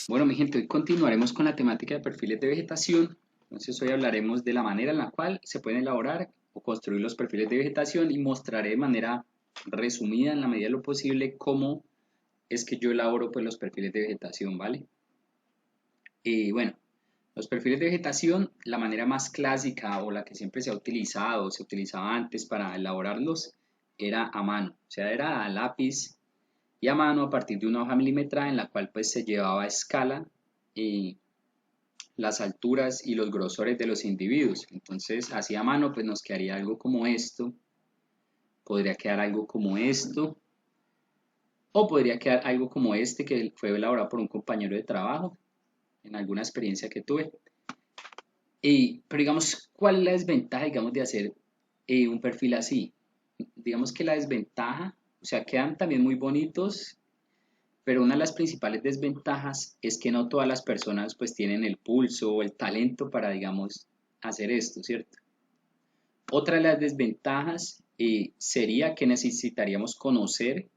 Bueno, mi gente, hoy continuaremos con la temática de perfiles de vegetación. Entonces hoy hablaremos de la manera en la cual se pueden elaborar o construir los perfiles de vegetación y mostraré de manera resumida, en la medida de lo posible, cómo es que yo elaboro pues los perfiles de vegetación, ¿vale? Bueno, los perfiles de vegetación, la manera más clásica o la que siempre se ha utilizado, se utilizaba antes para elaborarlos, era a mano, o sea, era a lápiz y a mano a partir de una hoja milimetrada en la cual pues se llevaba a escala eh, las alturas y los grosores de los individuos. Entonces, así a mano pues nos quedaría algo como esto, podría quedar algo como esto, o podría quedar algo como este que fue elaborado por un compañero de trabajo en alguna experiencia que tuve. Pero digamos, ¿cuál es la desventaja, digamos, de hacer un perfil así? Digamos que la desventaja, o sea, quedan también muy bonitos, pero una de las principales desventajas es que no todas las personas pues tienen el pulso o el talento para, digamos, hacer esto, ¿cierto? Otra de las desventajas sería que necesitaríamos conocer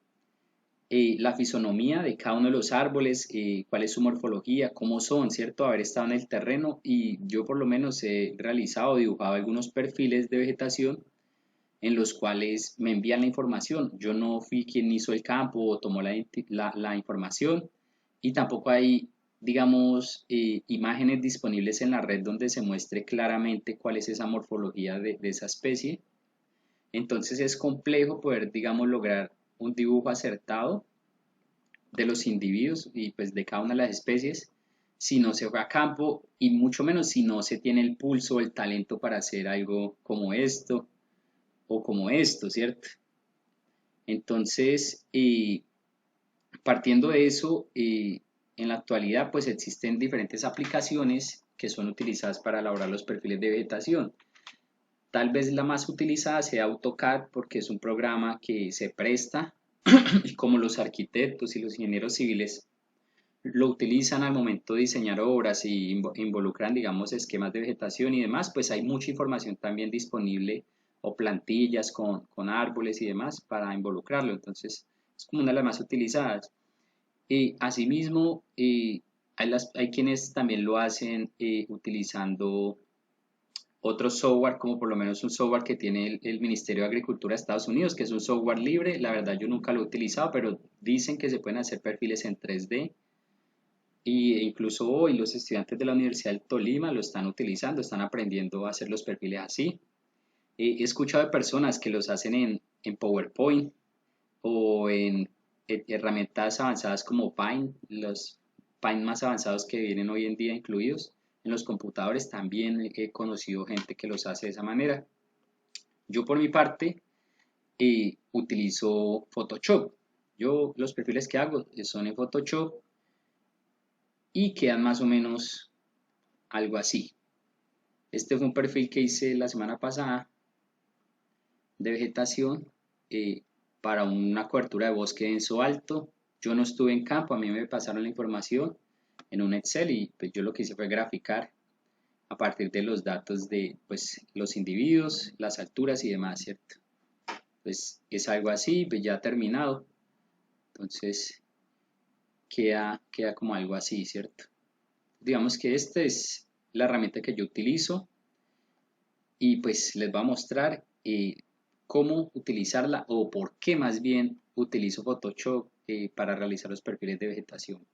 la fisonomía de cada uno de los árboles, cuál es su morfología, cómo son, ¿cierto? Haber estado en el terreno y yo por lo menos he realizado, dibujado algunos perfiles de vegetación en los cuales me envían la información. Yo no fui quien hizo el campo o tomó la información y tampoco hay, digamos, imágenes disponibles en la red donde se muestre claramente cuál es esa morfología de esa especie. Entonces es complejo poder, digamos, lograr un dibujo acertado de los individuos y pues de cada una de las especies si no se fue a campo y mucho menos si no se tiene el pulso o el talento para hacer algo como esto o como esto, ¿cierto? Entonces, partiendo de eso, en la actualidad pues existen diferentes aplicaciones que son utilizadas para elaborar los perfiles de vegetación. Tal vez la más utilizada sea AutoCAD porque es un programa que se presta y como los arquitectos y los ingenieros civiles lo utilizan al momento de diseñar obras y involucran, digamos, esquemas de vegetación y demás, pues hay mucha información también disponible o plantillas con árboles y demás para involucrarlo. Entonces, es como una de las más utilizadas. Asimismo, hay quienes también lo hacen utilizando otro software, como por lo menos un software que tiene el Ministerio de Agricultura de Estados Unidos, que es un software libre. La verdad yo nunca lo he utilizado, pero dicen que se pueden hacer perfiles en 3D y incluso hoy los estudiantes de la Universidad del Tolima lo están utilizando, están aprendiendo a hacer los perfiles así. He escuchado de personas que los hacen en PowerPoint o en herramientas avanzadas como Paint, los Paint más avanzados que vienen hoy en día incluidos. En los computadores también he conocido gente que los hace de esa manera. Yo por mi parte utilizo Photoshop. Yo los perfiles que hago son en Photoshop y quedan más o menos algo así. Este fue un perfil que hice la semana pasada de vegetación para una cobertura de bosque denso alto. Yo no estuve en campo, a mí me pasaron la información en un Excel y pues yo lo que hice fue graficar a partir de los datos de pues, los individuos, las alturas y demás, ¿cierto? Pues es algo así, pues ya terminado. Entonces queda como algo así, ¿cierto? Digamos que esta es la herramienta que yo utilizo y pues les voy a mostrar cómo utilizarla o por qué más bien utilizo Photoshop para realizar los perfiles de vegetación.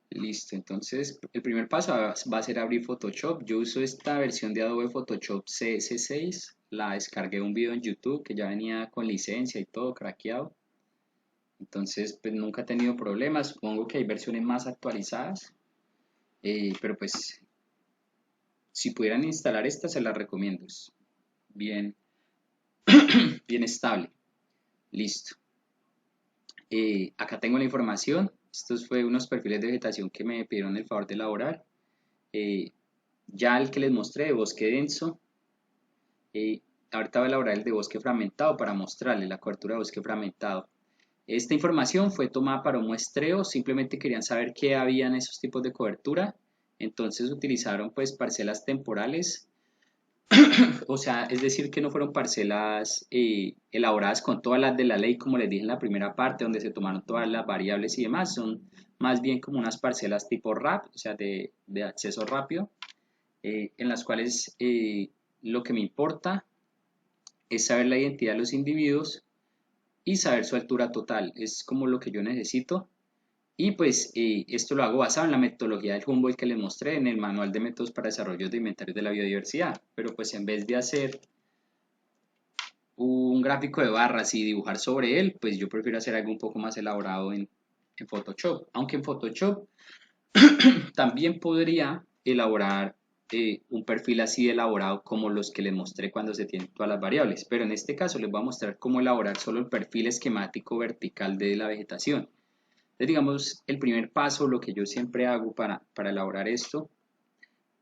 Listo, entonces el primer paso va a ser abrir Photoshop. Yo uso esta versión de Adobe Photoshop CS6, la descargué un video en YouTube que ya venía con licencia y todo craqueado. Entonces pues nunca he tenido problemas, supongo que hay versiones más actualizadas, pero pues si pudieran instalar esta se la recomiendo, es bien, bien estable. Listo. Acá tengo la información. Estos fue unos perfiles de vegetación que me pidieron el favor de elaborar. Eh, ya el que les mostré de bosque denso. Ahorita voy a elaborar el de bosque fragmentado para mostrarles la cobertura de bosque fragmentado. Esta información fue tomada para un muestreo, simplemente querían saber qué había en esos tipos de cobertura. Entonces utilizaron pues parcelas temporales O sea, es decir, que no fueron parcelas elaboradas con todas las de la ley, como les dije en la primera parte, donde se tomaron todas las variables y demás, son más bien como unas parcelas tipo RAP, o sea, de acceso rápido, en las cuales lo que me importa es saber la identidad de los individuos y saber su altura total, es como lo que yo necesito. Y pues esto lo hago basado en la metodología del Humboldt que les mostré en el manual de métodos para desarrollo de inventarios de la biodiversidad, pero pues en vez de hacer un gráfico de barras y dibujar sobre él, pues yo prefiero hacer algo un poco más elaborado en Photoshop, aunque en Photoshop también podría elaborar un perfil así elaborado como los que les mostré cuando se tienen todas las variables, pero en este caso les voy a mostrar cómo elaborar solo el perfil esquemático vertical de la vegetación. Entonces, digamos, el primer paso, lo que yo siempre hago para elaborar esto,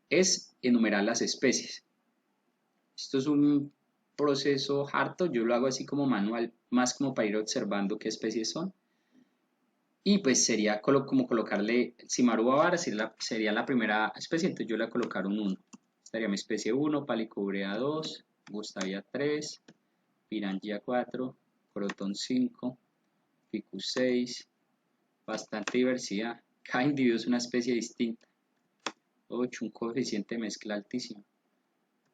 es enumerar las especies. Esto es un proceso harto, yo lo hago así como manual, más como para ir observando qué especies son. Y pues sería como colocarle, si Vara sería la primera especie, entonces yo le voy a colocar un 1. Estaría mi especie 1, Palicobrea 2, Gustavia 3, Pirangia 4, Croton 5, Ficus 6, bastante diversidad. Cada individuo es una especie distinta. 8, un coeficiente de mezcla altísimo.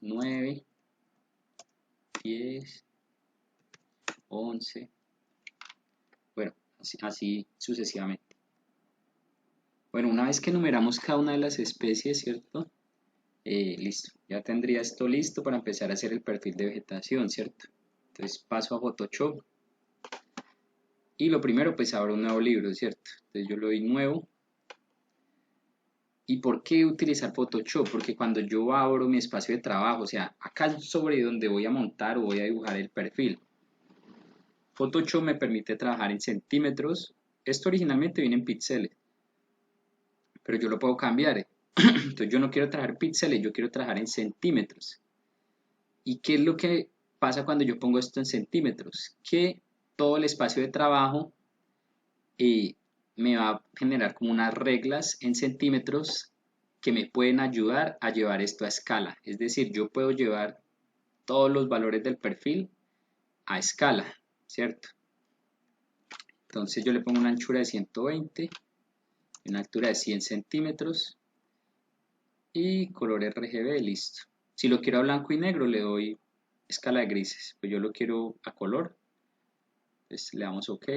9, 10, 11, bueno, así sucesivamente. Bueno, una vez que enumeramos cada una de las especies, ¿cierto? Listo, ya tendría esto listo para empezar a hacer el perfil de vegetación, ¿cierto? Entonces paso a Photoshop y lo primero pues abro un nuevo libro, ¿cierto? Entonces yo le doy nuevo. ¿Y por qué utilizar Photoshop? Porque cuando yo abro mi espacio de trabajo, o sea, acá sobre donde voy a montar o voy a dibujar el perfil, Photoshop me permite trabajar en centímetros. Esto originalmente viene en píxeles, pero yo lo puedo cambiar. Entonces yo no quiero trabajar píxeles, yo quiero trabajar en centímetros. ¿Y qué es lo que pasa cuando yo pongo esto en centímetros? Que todo el espacio de trabajo me va a generar como unas reglas en centímetros que me pueden ayudar a llevar esto a escala. Es decir, yo puedo llevar todos los valores del perfil a escala, ¿cierto? Entonces yo le pongo una anchura de 120, una altura de 100 centímetros y color RGB, listo. Si lo quiero a blanco y negro le doy escala de grises, pues yo lo quiero a color, pues le damos OK.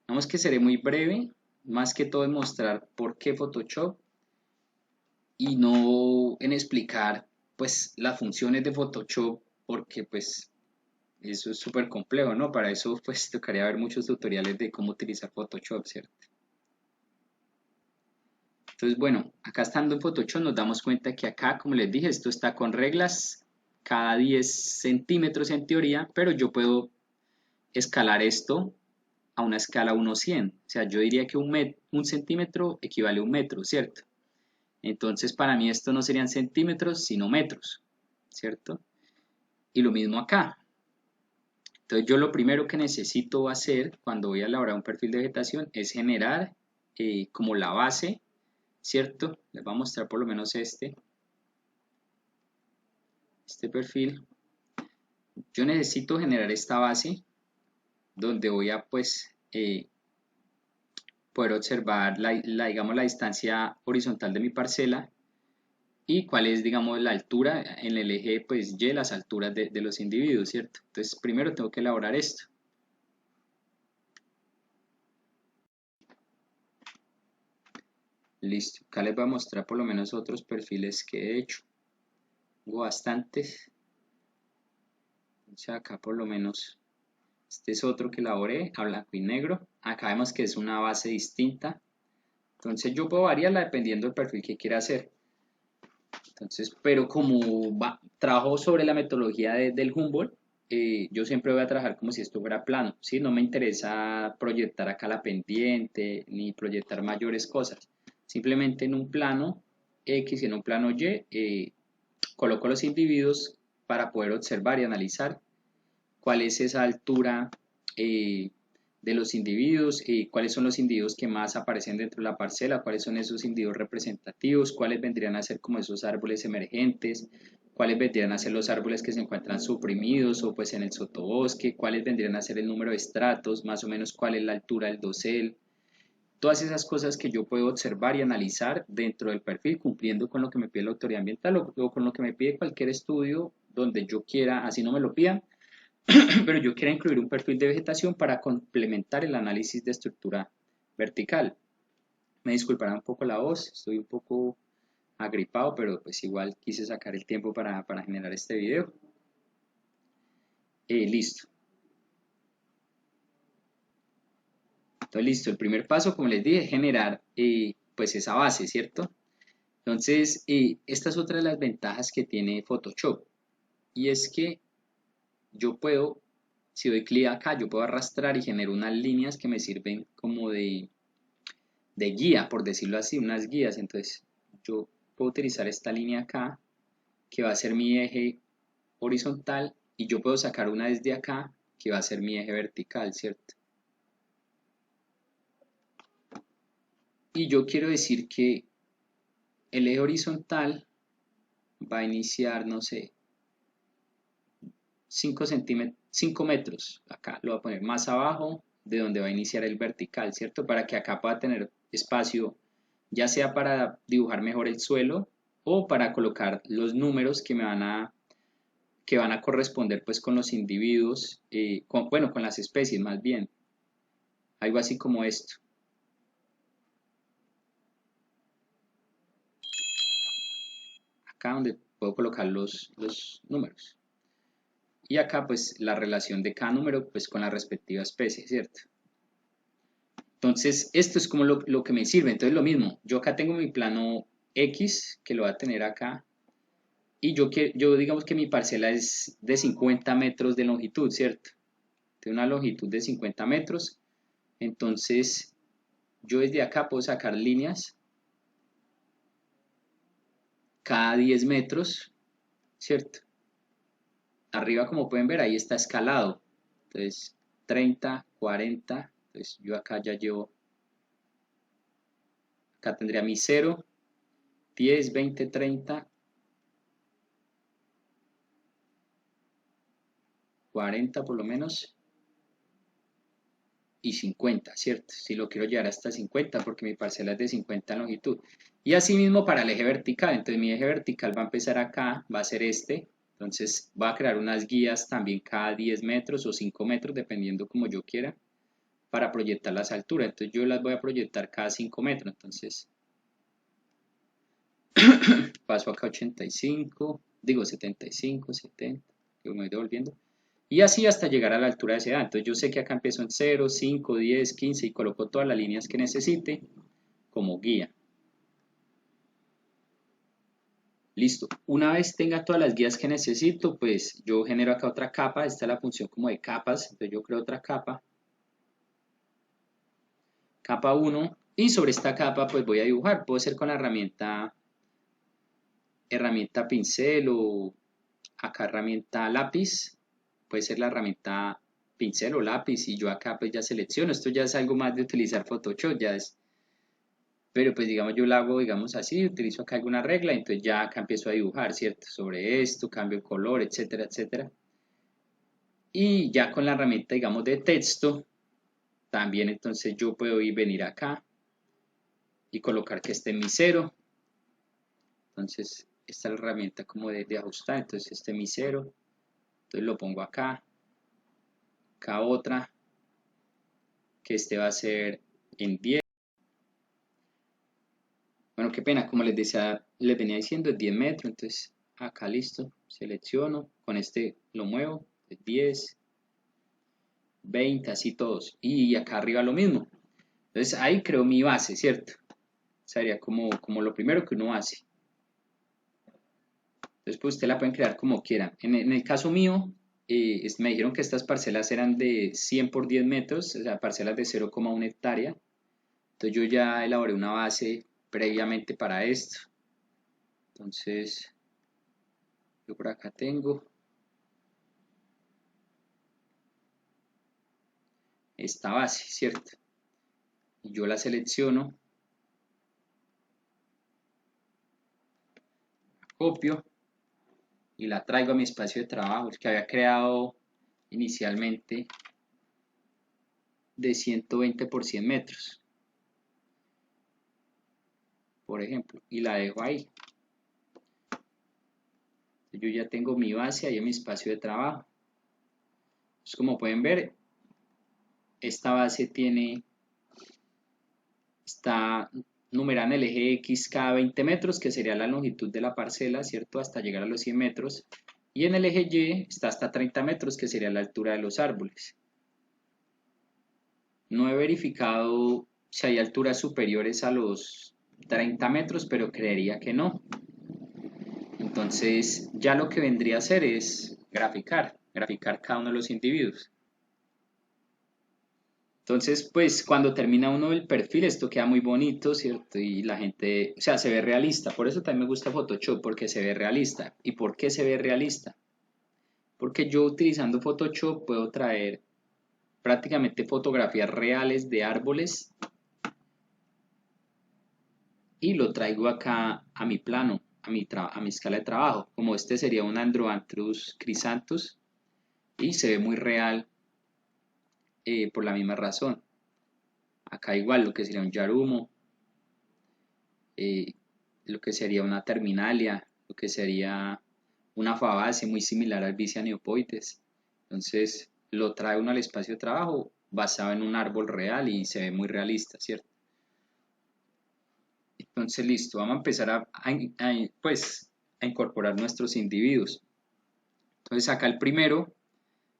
Vamos que seré muy breve, más que todo en mostrar por qué Photoshop y no en explicar pues las funciones de Photoshop, porque pues eso es súper complejo, ¿no? Para eso pues tocaría ver muchos tutoriales de cómo utilizar Photoshop, ¿cierto? Entonces, bueno, acá estando en Photoshop nos damos cuenta que acá, como les dije, esto está con reglas cada 10 centímetros en teoría, pero yo puedo escalar esto a una escala 1:100. O sea, yo diría que un centímetro equivale a un metro, ¿cierto? Entonces, para mí esto no serían centímetros, sino metros, ¿cierto? Y lo mismo acá. Entonces, yo lo primero que necesito hacer cuando voy a elaborar un perfil de vegetación es generar como la base, ¿cierto? Les voy a mostrar por lo menos este perfil. Yo necesito generar esta base donde voy a pues poder observar digamos, la distancia horizontal de mi parcela y cuál es, digamos, la altura en el eje, pues, Y, las alturas de los individuos, ¿cierto? Entonces, primero tengo que elaborar esto. Listo, acá les voy a mostrar por lo menos otros perfiles que he hecho. Tengo bastantes. O sea, acá por lo menos, este es otro que elaboré a blanco y negro. Acá vemos que es una base distinta. Entonces, yo puedo variarla dependiendo del perfil que quiera hacer. Entonces, pero como trabajo sobre la metodología del Humboldt, yo siempre voy a trabajar como si esto fuera plano, ¿sí? No me interesa proyectar acá la pendiente, ni proyectar mayores cosas. Simplemente en un plano X y en un plano Y, coloco los individuos para poder observar y analizar cuál es esa altura de los individuos, cuáles son los individuos que más aparecen dentro de la parcela, cuáles son esos individuos representativos, cuáles vendrían a ser como esos árboles emergentes, cuáles vendrían a ser los árboles que se encuentran suprimidos o pues en el sotobosque, cuáles vendrían a ser el número de estratos, más o menos cuál es la altura del dosel, todas esas cosas que yo puedo observar y analizar dentro del perfil cumpliendo con lo que me pide la autoridad ambiental o con lo que me pide cualquier estudio donde yo quiera, así no me lo pidan, pero yo quiera incluir un perfil de vegetación para complementar el análisis de estructura vertical. Me disculpará un poco la voz, estoy un poco agripado, pero pues igual quise sacar el tiempo para generar este video. Listo. Entonces, listo, el primer paso, como les dije, es generar pues esa base, ¿cierto? Entonces, esta es otra de las ventajas que tiene Photoshop, y es que yo puedo, si doy clic acá, yo puedo arrastrar y generar unas líneas que me sirven como de guía, por decirlo así, unas guías. Entonces, yo puedo utilizar esta línea acá, que va a ser mi eje horizontal, y yo puedo sacar una desde acá, que va a ser mi eje vertical, ¿cierto? Y yo quiero decir que el eje horizontal va a iniciar, no sé, 5 metros, acá lo voy a poner más abajo de donde va a iniciar el vertical, ¿cierto? Para que acá pueda tener espacio, ya sea para dibujar mejor el suelo o para colocar los números que van a corresponder pues con los individuos, bueno, con las especies más bien, algo así como esto. Acá donde puedo colocar los números. Y acá pues la relación de cada número pues con la respectiva especie, ¿cierto? Entonces esto es como lo que me sirve. Entonces lo mismo, yo acá tengo mi plano X que lo voy a tener acá, y yo digamos que mi parcela es de 50 metros de longitud, ¿cierto? Tiene una longitud de 50 metros. Entonces yo desde acá puedo sacar líneas cada 10 metros, ¿cierto? Arriba, como pueden ver, ahí está escalado. Entonces 30, 40, entonces yo acá ya llevo, acá tendría mi 0, 10, 20, 30, 40 por lo menos, y 50, ¿cierto? Si lo quiero llevar hasta 50 porque mi parcela es de 50 en longitud. Y así mismo para el eje vertical. Entonces mi eje vertical va a empezar acá, va a ser este. Entonces va a crear unas guías también cada 10 metros o 5 metros, dependiendo como yo quiera, para proyectar las alturas. Entonces yo las voy a proyectar cada 5 metros. Entonces paso acá 85, digo 75, 70, yo me voy devolviendo. Y así hasta llegar a la altura de ese edad. Entonces yo sé que acá empiezo en 0, 5, 10, 15 y coloco todas las líneas que necesite como guía. Listo. Una vez tenga todas las guías que necesito, pues yo genero acá otra capa. Esta es la función como de capas. Entonces yo creo otra capa. Capa 1. Y sobre esta capa pues voy a dibujar. Puedo ser con la herramienta pincel o acá herramienta lápiz. Puede ser la herramienta pincel o lápiz, y yo acá pues ya selecciono. Esto ya es algo más de utilizar Photoshop, ya es, pero pues digamos yo lo hago digamos así, utilizo acá alguna regla, entonces ya acá empiezo a dibujar, ¿cierto? Sobre esto, cambio el color, etcétera, etcétera. Y ya con la herramienta digamos de texto, también entonces yo puedo venir acá y colocar que esté en mi 0. Entonces esta es la herramienta como de ajustar, entonces este es mi 0, entonces lo pongo acá. Acá otra, que este va a ser en 10. Bueno, qué pena, como les decía, les venía diciendo, es 10 metros, entonces acá listo, selecciono, con este lo muevo, 10, 20, así todos, y acá arriba lo mismo. Entonces ahí creo mi base, ¿cierto? Sería como lo primero que uno hace. Entonces pues usted la pueden crear como quieran. En el caso mío, me dijeron que estas parcelas eran de 100 por 10 metros, o sea, parcelas de 0,1 hectárea. Entonces yo ya elaboré una base previamente para esto. Entonces yo por acá tengo esta base, ¿cierto? Y yo la selecciono, copio, y la traigo a mi espacio de trabajo, el que había creado inicialmente de 120 por 100 metros, por ejemplo, y la dejo ahí. Yo ya tengo mi base ahí en mi espacio de trabajo. Entonces, como pueden ver, esta base está numerada en el eje X cada 20 metros, que sería la longitud de la parcela, ¿cierto? Hasta llegar a los 100 metros. Y en el eje Y está hasta 30 metros, que sería la altura de los árboles. No he verificado si hay alturas superiores a los 30 metros, pero creería que no. Entonces, ya lo que vendría a hacer es graficar cada uno de los individuos. Entonces, pues cuando termina uno el perfil, esto queda muy bonito, ¿cierto? Y la gente, o sea, se ve realista. Por eso también me gusta Photoshop, porque se ve realista. ¿Y por qué se ve realista? Porque yo utilizando Photoshop puedo traer prácticamente fotografías reales de árboles y lo traigo acá a mi plano, a mi escala de trabajo. Como este sería un Androanthus chrysanthus y se ve muy real por la misma razón. Acá igual lo que sería un yarumo, eh, lo que sería una terminalia, lo que sería una fabácea muy similar al Vicia neopoides. Entonces lo trae uno al espacio de trabajo basado en un árbol real y se ve muy realista, ¿cierto? Entonces listo, vamos a empezar a incorporar nuestros individuos. Entonces acá el primero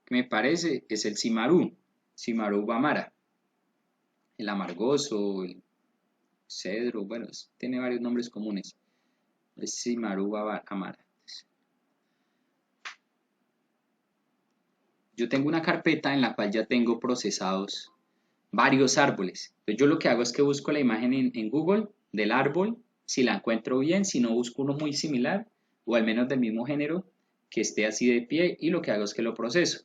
que me parece es el Cimarú bamara, el amargoso, el cedro, bueno, tiene varios nombres comunes. Es Cimarú bamara. Yo tengo una carpeta en la cual ya tengo procesados varios árboles. Entonces yo lo que hago es que busco la imagen en Google del árbol, si la encuentro bien, si no busco uno muy similar o al menos del mismo género que esté así de pie y lo que hago es que lo proceso.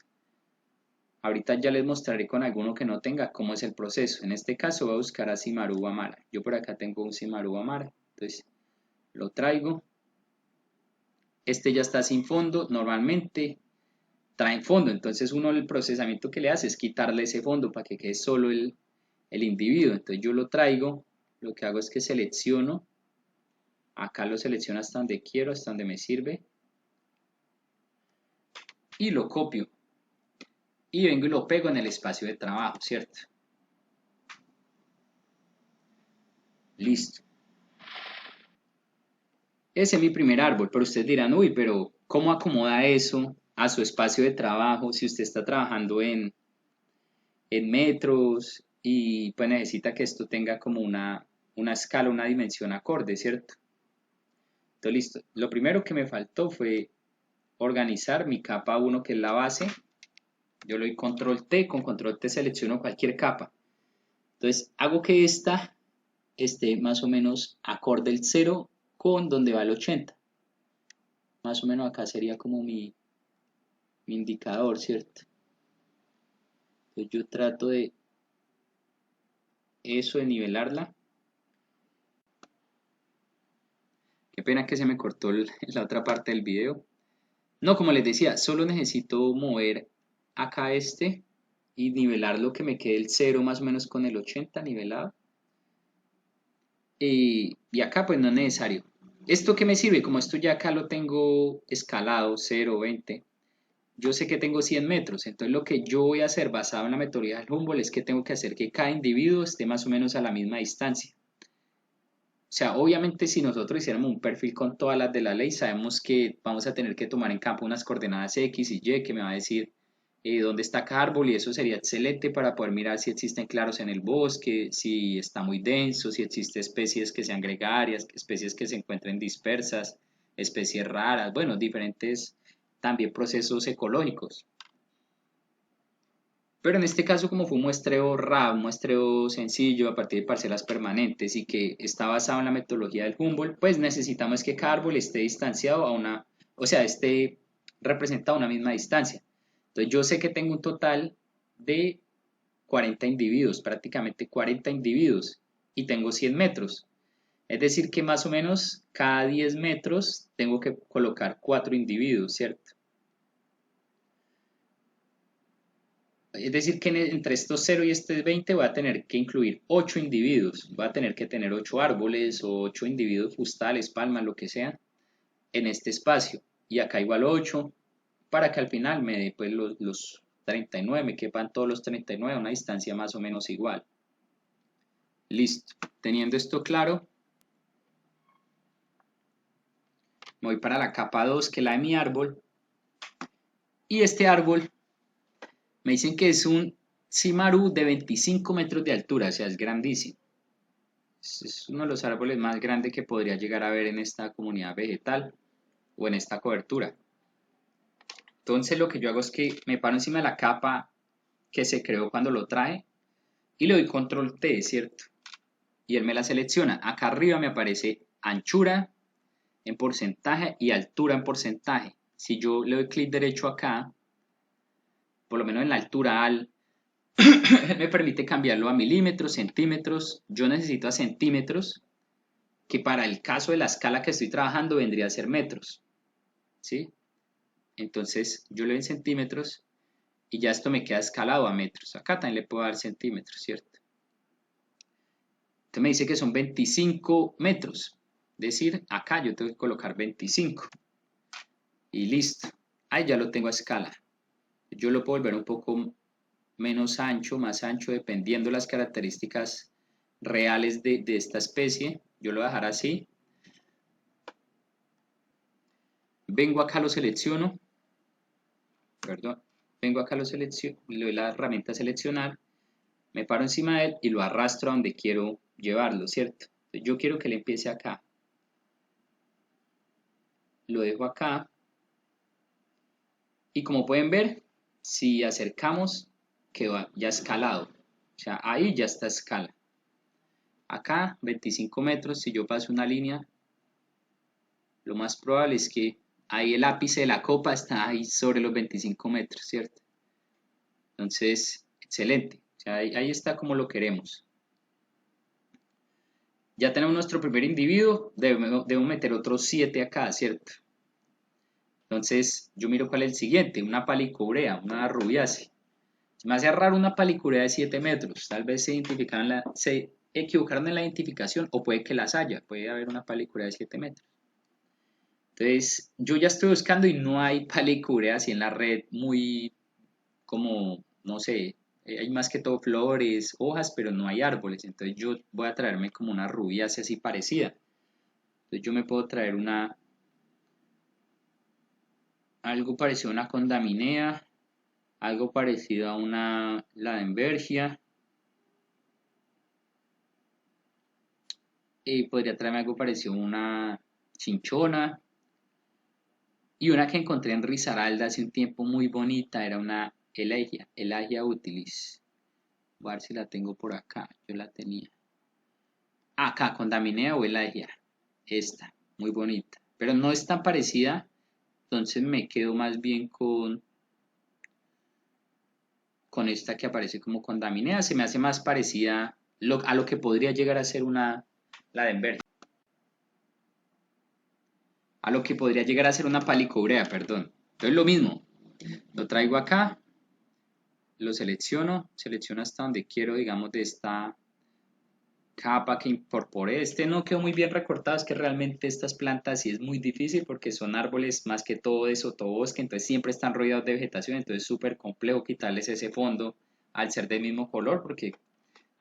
Ahorita ya les mostraré con alguno que no tenga cómo es el proceso. En este caso voy a buscar a Cimarú bamara. Yo por acá tengo un Cimarú bamara. Entonces lo traigo. Este ya está sin fondo. Normalmente traen fondo. Entonces uno el procesamiento que le hace es quitarle ese fondo para que quede solo el individuo. Entonces yo lo traigo. Lo que hago es que selecciono. Acá lo selecciono hasta donde quiero, hasta donde me sirve. Y lo copio. Y vengo y lo pego en el espacio de trabajo, ¿cierto? Listo. Ese es mi primer árbol, pero ustedes dirán, uy, pero ¿cómo acomoda eso a su espacio de trabajo si usted está trabajando en metros y pues necesita que esto tenga como una escala, una dimensión acorde, ¿cierto? Entonces, listo. Lo primero que me faltó fue organizar mi capa 1, que es la base. Yo le doy control T, con control T selecciono cualquier capa. Entonces, hago que esta esté más o menos acorde el 0 con donde va el 80. Más o menos acá sería como mi indicador, ¿cierto? Entonces yo trato de eso, de nivelarla. Qué pena que se me cortó la otra parte del video. No, como les decía, solo necesito mover acá y nivelar lo que me quede el 0 más o menos con el 80 nivelado. Y acá pues no es necesario. ¿Esto qué me sirve? Como esto ya acá lo tengo escalado, 0, 20. Yo sé que tengo 100 metros, entonces lo que yo voy a hacer basado en la metodología del Humboldt es que tengo que hacer que cada individuo esté más o menos a la misma distancia. O sea, obviamente si nosotros hiciéramos un perfil con todas las de la ley, sabemos que vamos a tener que tomar en campo unas coordenadas X y Y que me va a decir dónde está cada árbol y eso sería excelente para poder mirar si existen claros en el bosque, si está muy denso, si existen especies que sean gregarias, especies que se encuentren dispersas, especies raras, bueno, diferentes también procesos ecológicos. Pero en este caso, como fue un muestreo RAW, un muestreo sencillo a partir de parcelas permanentes y que está basado en la metodología del Humboldt, pues necesitamos que cada árbol esté distanciado o sea, esté representado a una misma distancia. Entonces yo sé que tengo un total de 40 individuos, prácticamente 40 individuos, y tengo 100 metros. Es decir que más o menos cada 10 metros tengo que colocar 4 individuos, ¿cierto? Es decir que entre estos 0 y este 20 voy a tener que incluir 8 individuos. Voy a tener que tener 8 árboles o 8 individuos fustales, palmas, lo que sea, en este espacio. Y acá igual 8 para que al final me dé pues los 39, me quepan todos los 39 a una distancia más o menos igual. Listo. Teniendo esto claro, me voy para la capa 2, que es la de mi árbol. Y este árbol me dicen que es un Simaru de 25 metros de altura, o sea, es grandísimo. Es uno de los árboles más grandes que podría llegar a ver en esta comunidad vegetal o en esta cobertura. Entonces lo que yo hago es que me paro encima de la capa que se creó cuando lo trae y le doy control T, ¿cierto? Y él me la selecciona. Acá arriba me aparece anchura en porcentaje y altura en porcentaje. Si yo le doy clic derecho acá, por lo menos en la altura al me permite cambiarlo a milímetros, centímetros. Yo necesito a centímetros, que para el caso de la escala que estoy trabajando vendría a ser metros, ¿sí? Entonces yo le doy en centímetros y ya esto me queda escalado a metros. Acá también le puedo dar centímetros, ¿cierto? Entonces me dice que son 25 metros. Es decir, acá yo tengo que colocar 25. Y listo. Ahí ya lo tengo a escala. Yo lo puedo volver un poco menos ancho, más ancho, dependiendo las características reales de esta especie. Yo lo voy a dejar así. Vengo acá, lo selecciono. Perdón. Vengo acá, lo selecciono, le doy la herramienta seleccionar. Me paro encima de él y lo arrastro a donde quiero llevarlo, ¿cierto? Entonces, yo quiero que él empiece acá. Lo dejo acá. Y como pueden ver, si acercamos, quedó ya escalado. O sea, ahí ya está escala. Acá, 25 metros, si yo paso una línea, lo más probable es que ahí el ápice de la copa está ahí sobre los 25 metros, ¿cierto? Entonces, excelente. O sea, ahí está como lo queremos. Ya tenemos nuestro primer individuo, debemos meter otros 7 acá, ¿cierto? Entonces, yo miro cuál es el siguiente, una palicourea, una rubiácea. Se me hace raro una palicourea de 7 metros, tal vez se equivocaron en la identificación o puede que las haya, puede haber una palicourea de 7 metros. Entonces, yo ya estoy buscando y no hay palicourea así en la red muy como, no sé, hay más que todo flores, hojas, pero no hay árboles. Entonces yo voy a traerme como una rubiácea así parecida. Entonces yo me puedo traer algo parecido a una condaminea, algo parecido a una ladenbergia, y podría traerme algo parecido a una chinchona, y una que encontré en Risaralda hace un tiempo muy bonita, era una Elagia utilis. Voy a ver si la tengo por acá, yo la tenía. Acá, condaminea o Elagia, esta, muy bonita, pero no es tan parecida, entonces me quedo más bien con esta que aparece como condaminea, se me hace más parecida a lo que podría llegar a ser una Ladenberg, a lo que podría llegar a ser una palicourea, perdón. Entonces lo mismo, lo traigo acá, lo selecciono hasta donde quiero, digamos, de esta capa que incorporé. Este no quedó muy bien recortado, es que realmente estas plantas sí es muy difícil porque son árboles más que todo de sotobosque, entonces siempre están rodeados de vegetación, entonces es súper complejo quitarles ese fondo al ser del mismo color, porque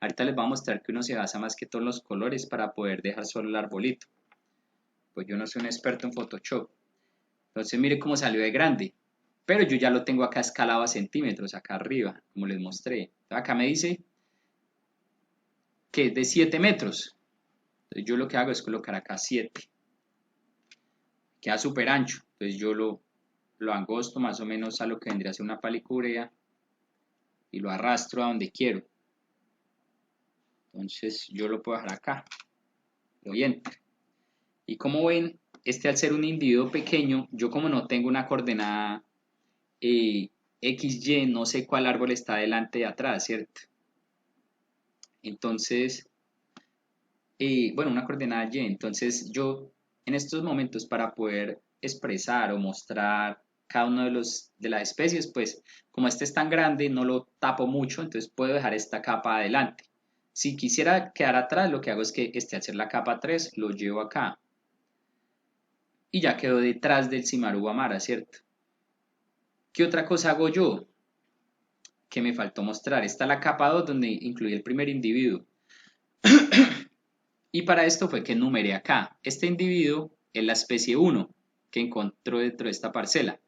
ahorita les voy a mostrar que uno se basa más que todos los colores para poder dejar solo el arbolito. Pues yo no soy un experto en Photoshop. Entonces mire cómo salió de grande. Pero yo ya lo tengo acá escalado a centímetros, acá arriba, como les mostré. Acá me dice que es de 7 metros. Entonces yo lo que hago es colocar acá 7. Queda súper ancho. Entonces yo lo angosto más o menos a lo que vendría a ser una palicourea y lo arrastro a donde quiero. Entonces yo lo puedo dejar acá. Lo doy enter. Y como ven, al ser un individuo pequeño, yo como no tengo una coordenada XY, no sé cuál árbol está delante y atrás, ¿cierto? Entonces, bueno, una coordenada y. Entonces yo en estos momentos para poder expresar o mostrar cada uno de las especies, pues como este es tan grande, no lo tapo mucho, entonces puedo dejar esta capa adelante. Si quisiera quedar atrás, lo que hago es que al ser la capa 3, lo llevo acá. Y ya quedó detrás del Cimaru guamara, ¿cierto? ¿Qué otra cosa hago yo? Que me faltó mostrar. Está la capa 2 donde incluye el primer individuo. Y para esto fue que numeré acá. Este individuo es la especie 1 que encontró dentro de esta parcela.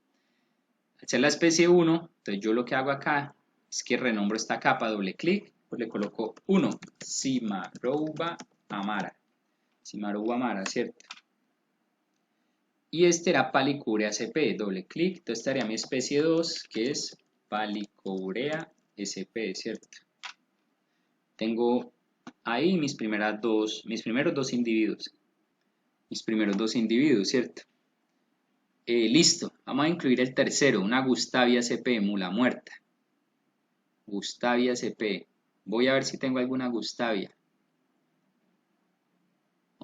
Al ser la especie 1, entonces yo lo que hago acá es que renombro esta capa, doble clic, pues le coloco 1, Cimarouba amara. Cimarouba amara, ¿cierto? Y este era Palicurea sp, doble clic, entonces estaría mi especie 2, que es Palicurea sp, ¿cierto? Tengo ahí mis primeros dos individuos. ¿Cierto? Listo, vamos a incluir el tercero, una Gustavia sp, mula muerta. Gustavia sp. Voy a ver si tengo alguna Gustavia.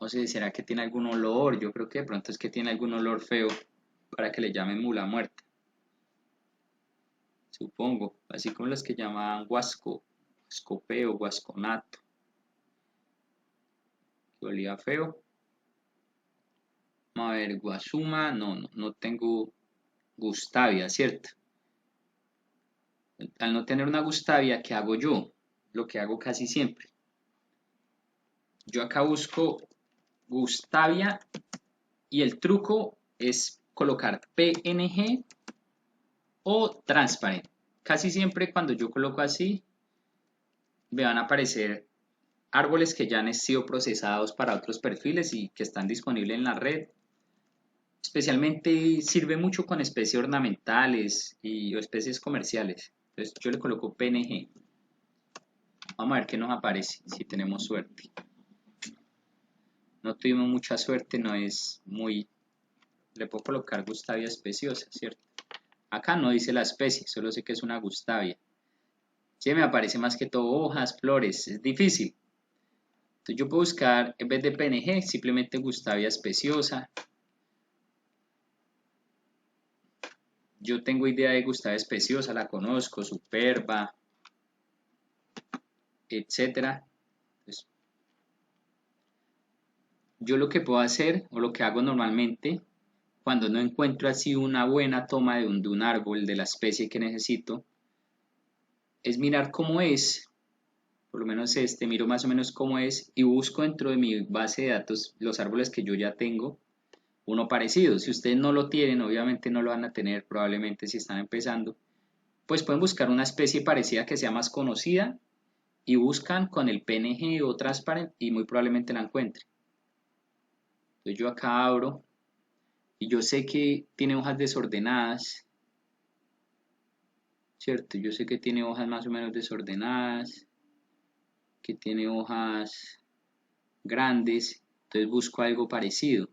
No sé, ¿será que tiene algún olor? Yo creo que de pronto es que tiene algún olor feo para que le llamen mula muerta. Supongo, así como los que llaman guasco, escopeo, guasconato. Que olía feo. Vamos a ver, guasuma, no tengo Gustavia, ¿cierto? Al no tener una Gustavia, ¿qué hago yo? Lo que hago casi siempre. Yo acá busco Gustavia y el truco es colocar PNG o transparent. Casi siempre cuando yo coloco así, me van a aparecer árboles que ya han sido procesados para otros perfiles y que están disponibles en la red. Especialmente sirve mucho con especies ornamentales o especies comerciales. Entonces yo le coloco PNG. Vamos a ver qué nos aparece, si tenemos suerte. No tuvimos mucha suerte, no es muy... Le puedo colocar Gustavia especiosa, ¿cierto? Acá no dice la especie, solo sé que es una Gustavia. Sí, me aparece más que todo hojas, flores, es difícil. Entonces yo puedo buscar, en vez de PNG, simplemente Gustavia especiosa. Yo tengo idea de Gustavia especiosa, la conozco, superba, etcétera. Entonces, yo lo que puedo hacer, o lo que hago normalmente, cuando no encuentro así una buena toma de un árbol de la especie que necesito, es mirar cómo es, por lo menos miro más o menos cómo es y busco dentro de mi base de datos los árboles que yo ya tengo, uno parecido. Si ustedes no lo tienen, obviamente no lo van a tener, probablemente si están empezando, pues pueden buscar una especie parecida que sea más conocida y buscan con el PNG o Transparent y muy probablemente la encuentren. Entonces yo acá abro y yo sé que tiene hojas desordenadas, ¿cierto? Yo sé que tiene hojas más o menos desordenadas, que tiene hojas grandes, entonces busco algo parecido.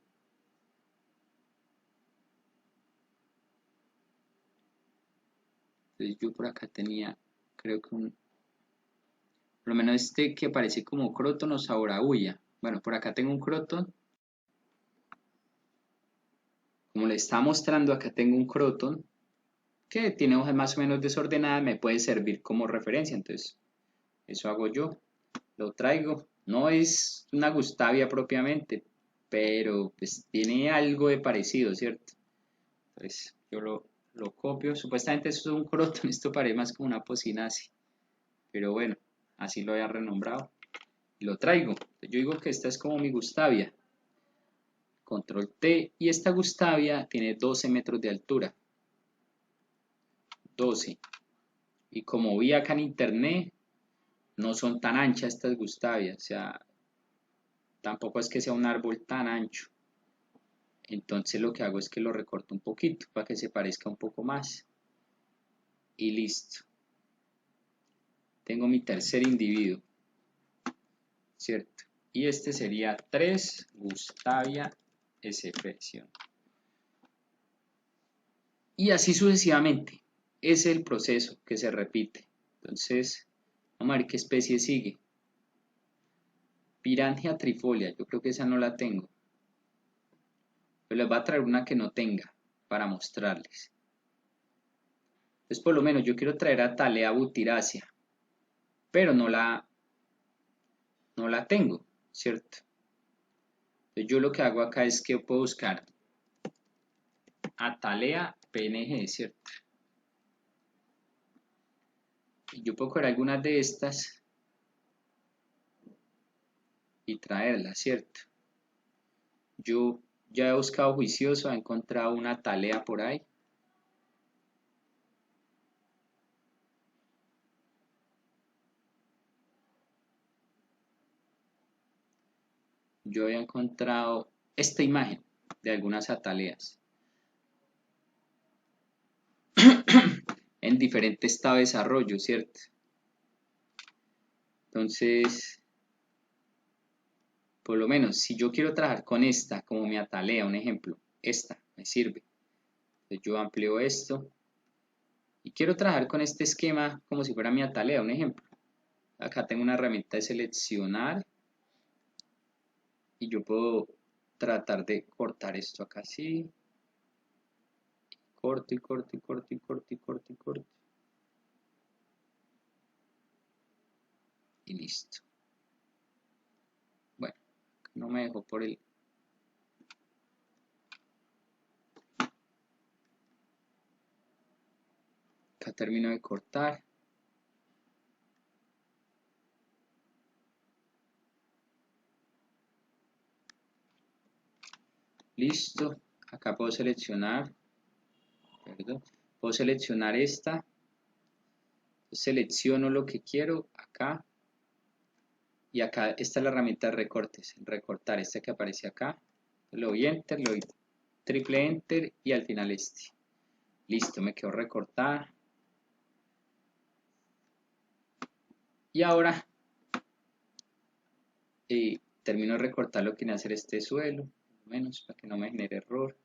Entonces yo por acá tenía, creo que por lo menos este que parece como croton o saurahuya. Bueno, por acá tengo un croton. Como le está mostrando, acá tengo un croton que tiene hojas más o menos desordenadas, me puede servir como referencia. Entonces, eso hago yo. Lo traigo. No es una Gustavia propiamente, pero pues tiene algo de parecido, ¿cierto? Entonces, yo lo copio. Supuestamente eso es un croton, esto parece más como una Posinaceae. Pero bueno, así lo había renombrado. Y lo traigo. Yo digo que esta es como mi Gustavia. Control T. Y esta Gustavia tiene 12 metros de altura. 12. Y como vi acá en internet, no son tan anchas estas Gustavias. O sea, tampoco es que sea un árbol tan ancho. Entonces lo que hago es que lo recorto un poquito para que se parezca un poco más. Y listo. Tengo mi tercer individuo. ¿Cierto? Y este sería 3 Gustavia sp. Y así sucesivamente. Es el proceso que se repite. Entonces, vamos a ver qué especie sigue. Piranha trifolia, yo creo que esa no la tengo. Pero les voy a traer una que no tenga para mostrarles. Entonces por lo menos yo quiero traer a Thalea butyracea, pero no la tengo, ¿cierto? Entonces yo lo que hago acá es que puedo buscar a Thalea PNG, ¿cierto? Y yo puedo coger algunas de estas y traerlas, ¿cierto? Yo ya he buscado juicioso, he encontrado una Thalea por ahí. Yo había encontrado esta imagen de algunas ataleas en diferente estado de desarrollo, ¿cierto? Entonces, por lo menos, si yo quiero trabajar con esta como mi atalea, un ejemplo, esta me sirve. Entonces yo amplío esto y quiero trabajar con este esquema como si fuera mi atalea, un ejemplo. Acá tengo una herramienta de seleccionar y yo puedo tratar de cortar esto acá así. Corto y corto y corto y corto y corto y corto. Y listo. Bueno, no me dejo por el... Acá termino de cortar. Listo. Acá puedo seleccionar. Perdón. Puedo seleccionar esta. Selecciono lo que quiero acá. Y acá esta es la herramienta de recortes. Recortar esta que aparece acá. Le doy Enter, le doy triple Enter y al final este. Listo, me quedo recortar. Y ahora termino de recortar lo que viene a hacer este suelo. Menos para que no me genere error.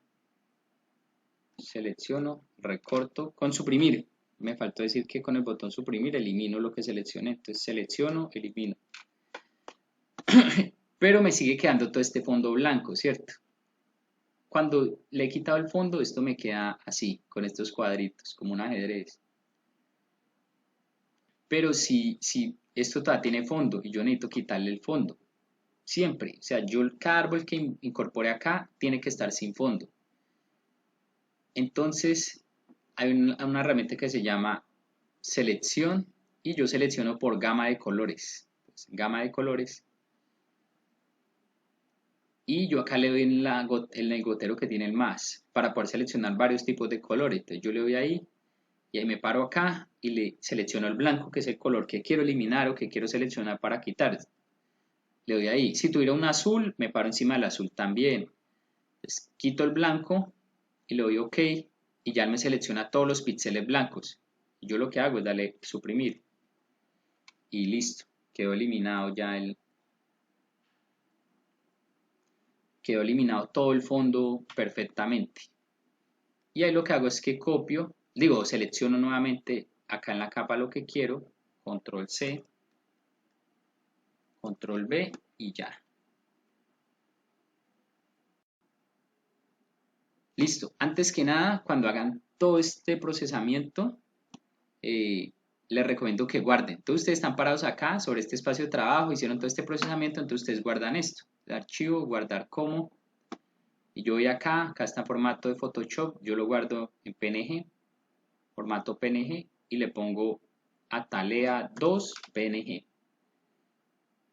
Selecciono, recorto con suprimir. Me faltó decir que con el botón suprimir elimino lo que seleccioné. Entonces selecciono, elimino. Pero me sigue quedando todo este fondo blanco, ¿cierto? Cuando le he quitado el fondo, esto me queda así, con estos cuadritos, como un ajedrez. Pero si esto todavía tiene fondo y yo necesito quitarle el fondo, siempre, o sea, cada árbol que incorpore acá tiene que estar sin fondo. Entonces, hay una herramienta que se llama selección y yo selecciono por gama de colores. Pues, gama de colores. Y yo acá le doy en el gotero que tiene el más para poder seleccionar varios tipos de colores. Entonces yo le doy ahí y ahí me paro acá y le selecciono el blanco, que es el color que quiero eliminar o que quiero seleccionar para quitar. Le doy ahí. Si tuviera un azul, me paro encima del azul también. Entonces, quito el blanco y le doy OK y ya me selecciona todos los píxeles blancos. Yo lo que hago es darle suprimir y listo. Quedó eliminado ya quedó eliminado todo el fondo perfectamente. Y ahí lo que hago es que copio, selecciono nuevamente acá en la capa lo que quiero, control C, control V y ya. Listo. Antes que nada, cuando hagan todo este procesamiento, les recomiendo que guarden. Entonces ustedes están parados acá sobre este espacio de trabajo, hicieron todo este procesamiento, entonces ustedes guardan esto. El archivo, guardar como. Y yo voy acá está en formato de Photoshop, yo lo guardo en PNG, formato PNG, y le pongo Atalea 2 PNG.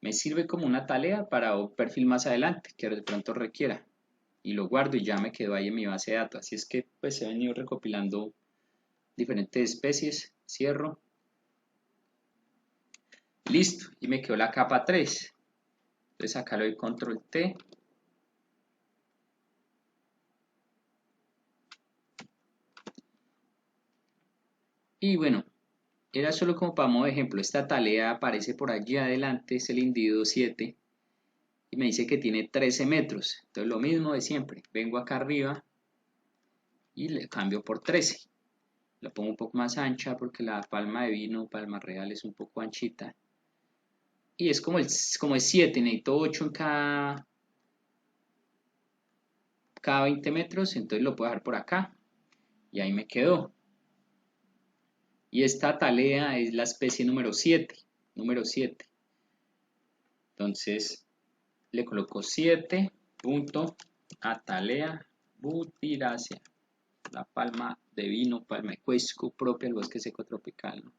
Me sirve como una tarea para un perfil más adelante que de pronto requiera. Y lo guardo y ya me quedó ahí en mi base de datos. Así es que pues he venido recopilando diferentes especies. Cierro. Listo. Y me quedó la capa 3. Entonces acá le doy control T. Y bueno, era solo como para modo de ejemplo. Esta tarea aparece por allí adelante, es el individuo 7. Y me dice que tiene 13 metros. Entonces lo mismo de siempre. Vengo acá arriba y le cambio por 13. La pongo un poco más ancha porque la palma de vino, palma real, es un poco anchita. y es como es 7, necesito 8 en cada 20 metros, entonces lo puedo dejar por acá y ahí me quedó. Y esta atalea es la especie número 7, número 7. Entonces le coloco 7 punto atalea butiracea, la palma de vino, palma de cuesco propia del bosque seco tropical, ¿no?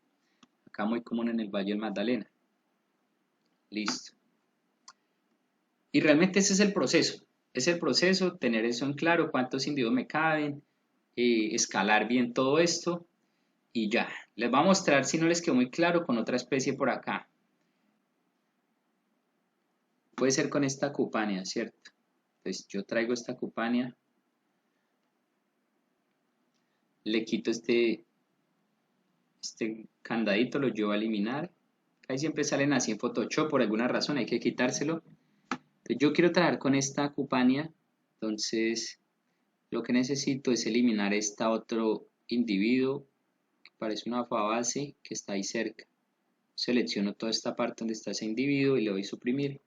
Acá muy común en el Valle del Magdalena. Listo. Y realmente ese es el proceso. Es el proceso, tener eso en claro, cuántos individuos me caben, escalar bien todo esto y ya. Les voy a mostrar si no les quedó muy claro con otra especie por acá. Puede ser con esta cupania, ¿cierto? Entonces yo traigo esta cupania, le quito este candadito, lo llevo a eliminar. Ahí siempre salen así en Photoshop, por alguna razón hay que quitárselo. Entonces, yo quiero trabajar con esta cupania, entonces lo que necesito es eliminar esta otro individuo que parece una base que está ahí cerca. Selecciono toda esta parte donde está ese individuo y le doy suprimir.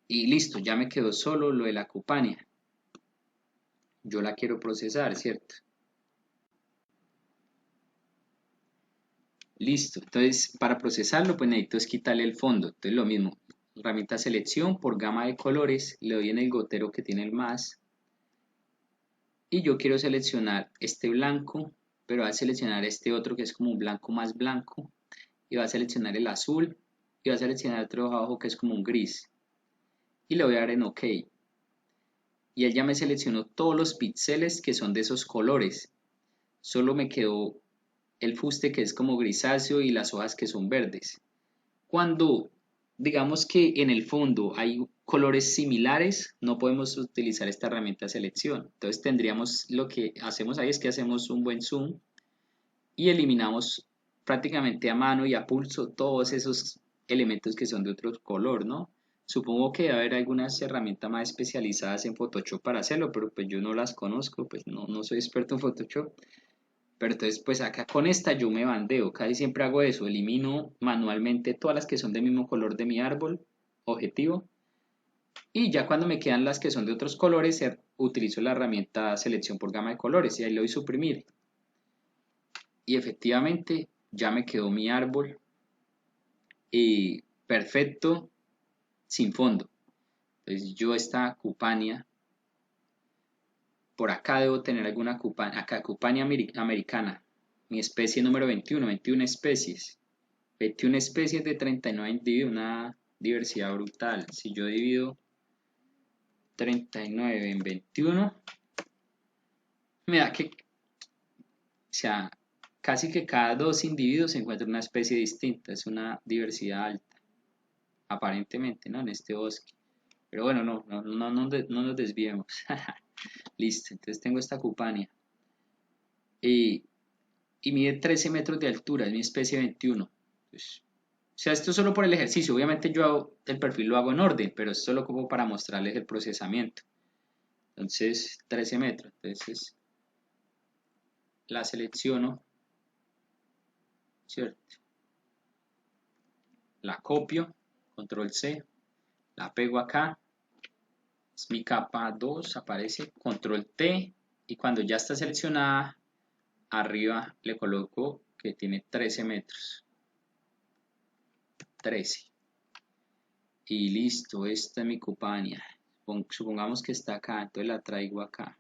Y listo, ya me quedó solo lo de la cupania. Yo la quiero procesar, ¿cierto? Listo, entonces para procesarlo pues necesito es quitarle el fondo. Entonces lo mismo, herramienta selección por gama de colores, le doy en el gotero que tiene el más y yo quiero seleccionar este blanco, pero voy a seleccionar este otro que es como un blanco más blanco y voy a seleccionar el azul y voy a seleccionar otro abajo que es como un gris y le voy a dar en OK y él ya me seleccionó todos los píxeles que son de esos colores. Solo me quedó el fuste que es como grisáceo y las hojas que son verdes. Cuando digamos que en el fondo hay colores similares, no podemos utilizar esta herramienta de selección. Entonces tendríamos, lo que hacemos ahí es que hacemos un buen zoom y eliminamos prácticamente a mano y a pulso todos esos elementos que son de otro color, ¿no? Supongo que debe haber algunas herramientas más especializadas en Photoshop para hacerlo, pero pues yo no las conozco, pues no soy experto en Photoshop. Pero entonces, pues acá con esta yo me bandeo, casi siempre hago eso, elimino manualmente todas las que son del mismo color de mi árbol objetivo y ya cuando me quedan las que son de otros colores, utilizo la herramienta selección por gama de colores y ahí le doy suprimir. Y efectivamente ya me quedó mi árbol perfecto sin fondo. Entonces yo esta cupania, por acá debo tener alguna cupania, acá cupania americana, mi especie número 21, 21 especies. 21 especies de 39 individuos, una diversidad brutal. Si yo divido 39 en 21, me da que, o sea, casi que cada dos individuos se encuentra una especie distinta. Es una diversidad alta, aparentemente, ¿no? En este bosque. Pero bueno, no nos desviemos. Listo, entonces tengo esta cupania. Y mide 13 metros de altura, es mi especie 21. Entonces, o sea, esto es solo por el ejercicio. Obviamente el perfil lo hago en orden, pero es solo como para mostrarles el procesamiento. Entonces, 13 metros. Entonces, la selecciono, ¿cierto? La copio, control C, la pego acá. Es mi capa 2, aparece, control T. Y cuando ya está seleccionada, arriba le coloco que tiene 13 metros. 13. Y listo, esta es mi cupania. Supongamos que está acá, entonces la traigo acá.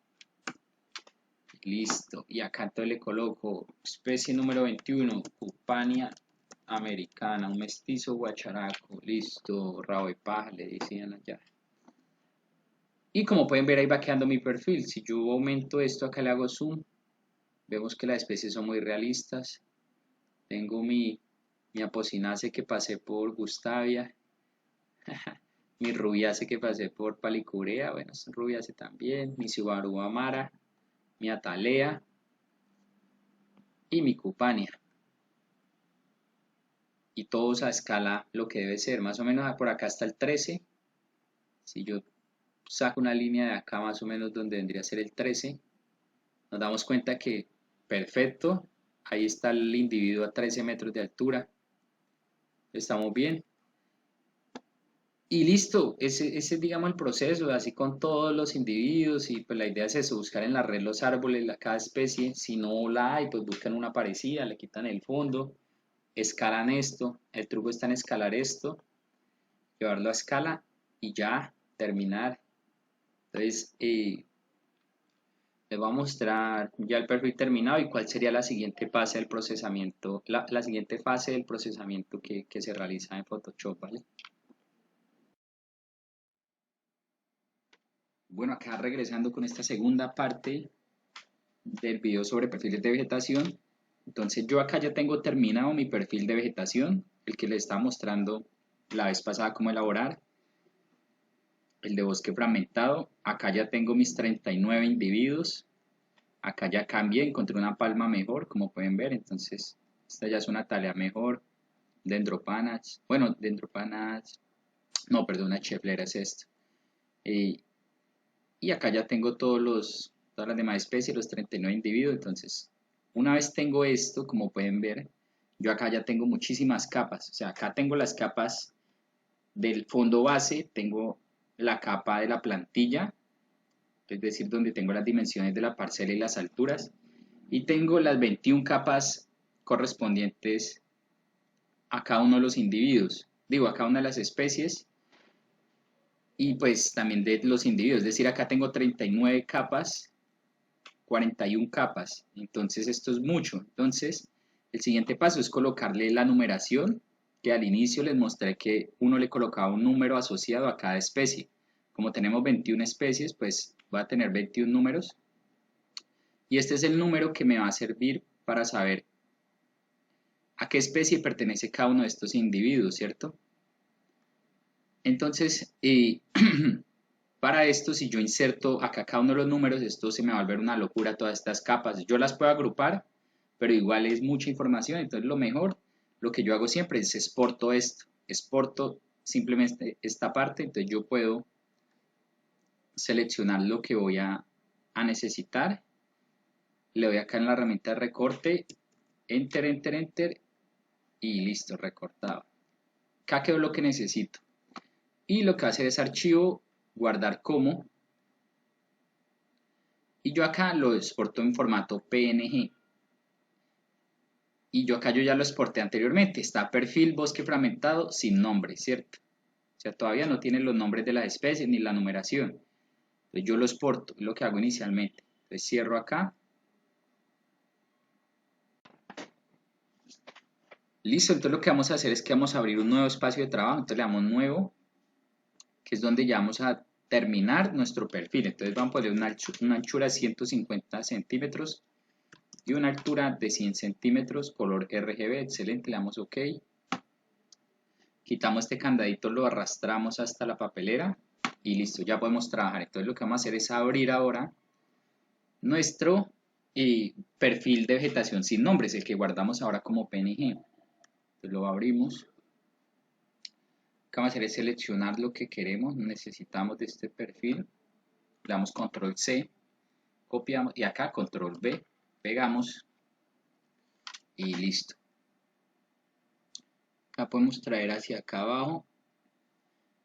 Listo, y acá entonces le coloco especie número 21, cupania americana, un mestizo guacharaco. Listo, rabo de paja le decían allá. Y como pueden ver ahí va quedando mi perfil. Si yo aumento esto, acá le hago zoom, vemos que las especies son muy realistas. Tengo mi apocinace que pasé por Gustavia. Mi rubiace que pasé por Palicurea, bueno, es rubiace también, mi Subaru Amara, mi Atalea y mi Cupania. Y todos a escala lo que debe ser, más o menos por acá está el 13. Si yo saco una línea de acá más o menos donde vendría a ser el 13, nos damos cuenta que perfecto, ahí está el individuo a 13 metros de altura. Estamos bien. Y listo, ese es, digamos, el proceso, así con todos los individuos, y pues la idea es eso, buscar en la red los árboles, cada especie, si no la hay, pues buscan una parecida, le quitan el fondo, escalan esto, el truco está en escalar esto, llevarlo a escala y ya, terminar. Entonces, les voy a mostrar ya el perfil terminado y cuál sería la siguiente fase del procesamiento, la siguiente fase del procesamiento que se realiza en Photoshop, ¿vale? Bueno, acá regresando con esta segunda parte del video sobre perfiles de vegetación. Entonces yo acá ya tengo terminado mi perfil de vegetación, el que les estaba mostrando la vez pasada cómo elaborar, el de bosque fragmentado. Acá ya tengo mis 39 individuos. Acá ya cambié, encontré una palma mejor, como pueden ver. Entonces esta ya es una tarea mejor. Dendropanas, bueno, dendropanas, no, perdón, cheflera es esto. Y acá ya tengo todas las demás especies, los 39 individuos. Entonces, una vez tengo esto, como pueden ver, yo acá ya tengo muchísimas capas. O sea, acá tengo las capas del fondo base, tengo la capa de la plantilla, es decir, donde tengo las dimensiones de la parcela y las alturas, y tengo las 21 capas correspondientes a cada uno de los individuos, digo, a cada una de las especies, y pues también de los individuos, es decir, acá tengo 39 capas, 41 capas, entonces esto es mucho. Entonces el siguiente paso es colocarle la numeración, que al inicio les mostré que uno le colocaba un número asociado a cada especie. Como tenemos 21 especies, pues va a tener 21 números, y este es el número que me va a servir para saber a qué especie pertenece cada uno de estos individuos, ¿cierto? Entonces, para esto, si yo inserto acá cada uno de los números, esto se me va a volver una locura, todas estas capas. Yo las puedo agrupar, pero igual es mucha información. Entonces, lo mejor, lo que yo hago siempre es exporto esto. Exporto simplemente esta parte. Entonces, yo puedo seleccionar lo que voy a necesitar. Le doy acá en la herramienta de recorte, Enter, Enter, Enter, y listo, recortado. Acá quedó lo que necesito. Y lo que va a hacer es archivo, guardar como, y yo acá lo exporto en formato PNG. Y yo acá ya lo exporté anteriormente. Está perfil bosque fragmentado sin nombre, ¿cierto? O sea, todavía no tiene los nombres de las especies ni la numeración. Entonces yo lo exporto, es lo que hago inicialmente. Entonces cierro acá. Listo, entonces lo que vamos a hacer es que vamos a abrir un nuevo espacio de trabajo. Entonces le damos nuevo, que es donde ya vamos a terminar nuestro perfil. Entonces vamos a poner una anchura de 150 centímetros y una altura de 100 centímetros, color RGB, excelente, le damos OK. Quitamos este candadito, lo arrastramos hasta la papelera y listo, ya podemos trabajar. Entonces lo que vamos a hacer es abrir ahora nuestro perfil de vegetación sin nombres, el que guardamos ahora como PNG. Entonces lo abrimos. Lo que vamos a hacer es seleccionar lo que queremos, necesitamos de este perfil. Le damos control C, copiamos y acá control V, pegamos y listo. Acá podemos traer hacia acá abajo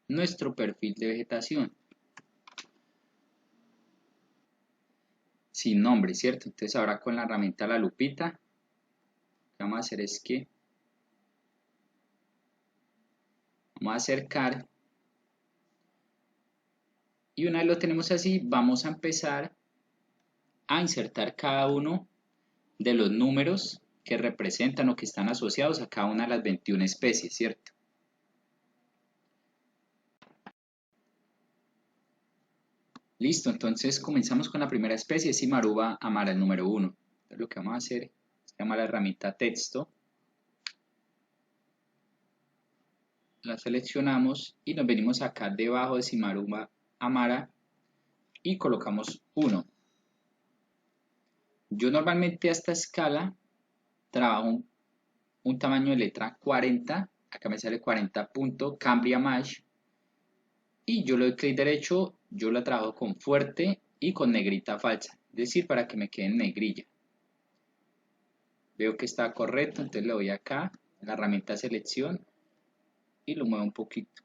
nuestro perfil de vegetación sin nombre, ¿cierto? Entonces ahora con la herramienta la lupita, lo que vamos a hacer es que vamos a acercar, y una vez lo tenemos así, vamos a empezar a insertar cada uno de los números que representan o que están asociados a cada una de las 21 especies, ¿cierto? Listo, entonces comenzamos con la primera especie, Simaruba amara, el número 1. Entonces lo que vamos a hacer es llamar a la herramienta texto, la seleccionamos y nos venimos acá debajo de Simaruba amara y colocamos 1. Yo normalmente a esta escala trabajo un tamaño de letra 40, acá me sale 40 punto, cambia Match, y yo le doy clic derecho, yo la trabajo con fuerte y con negrita falsa, es decir, para que me quede en negrilla. Veo que está correcto, entonces le doy acá, la herramienta selección, y lo muevo un poquito.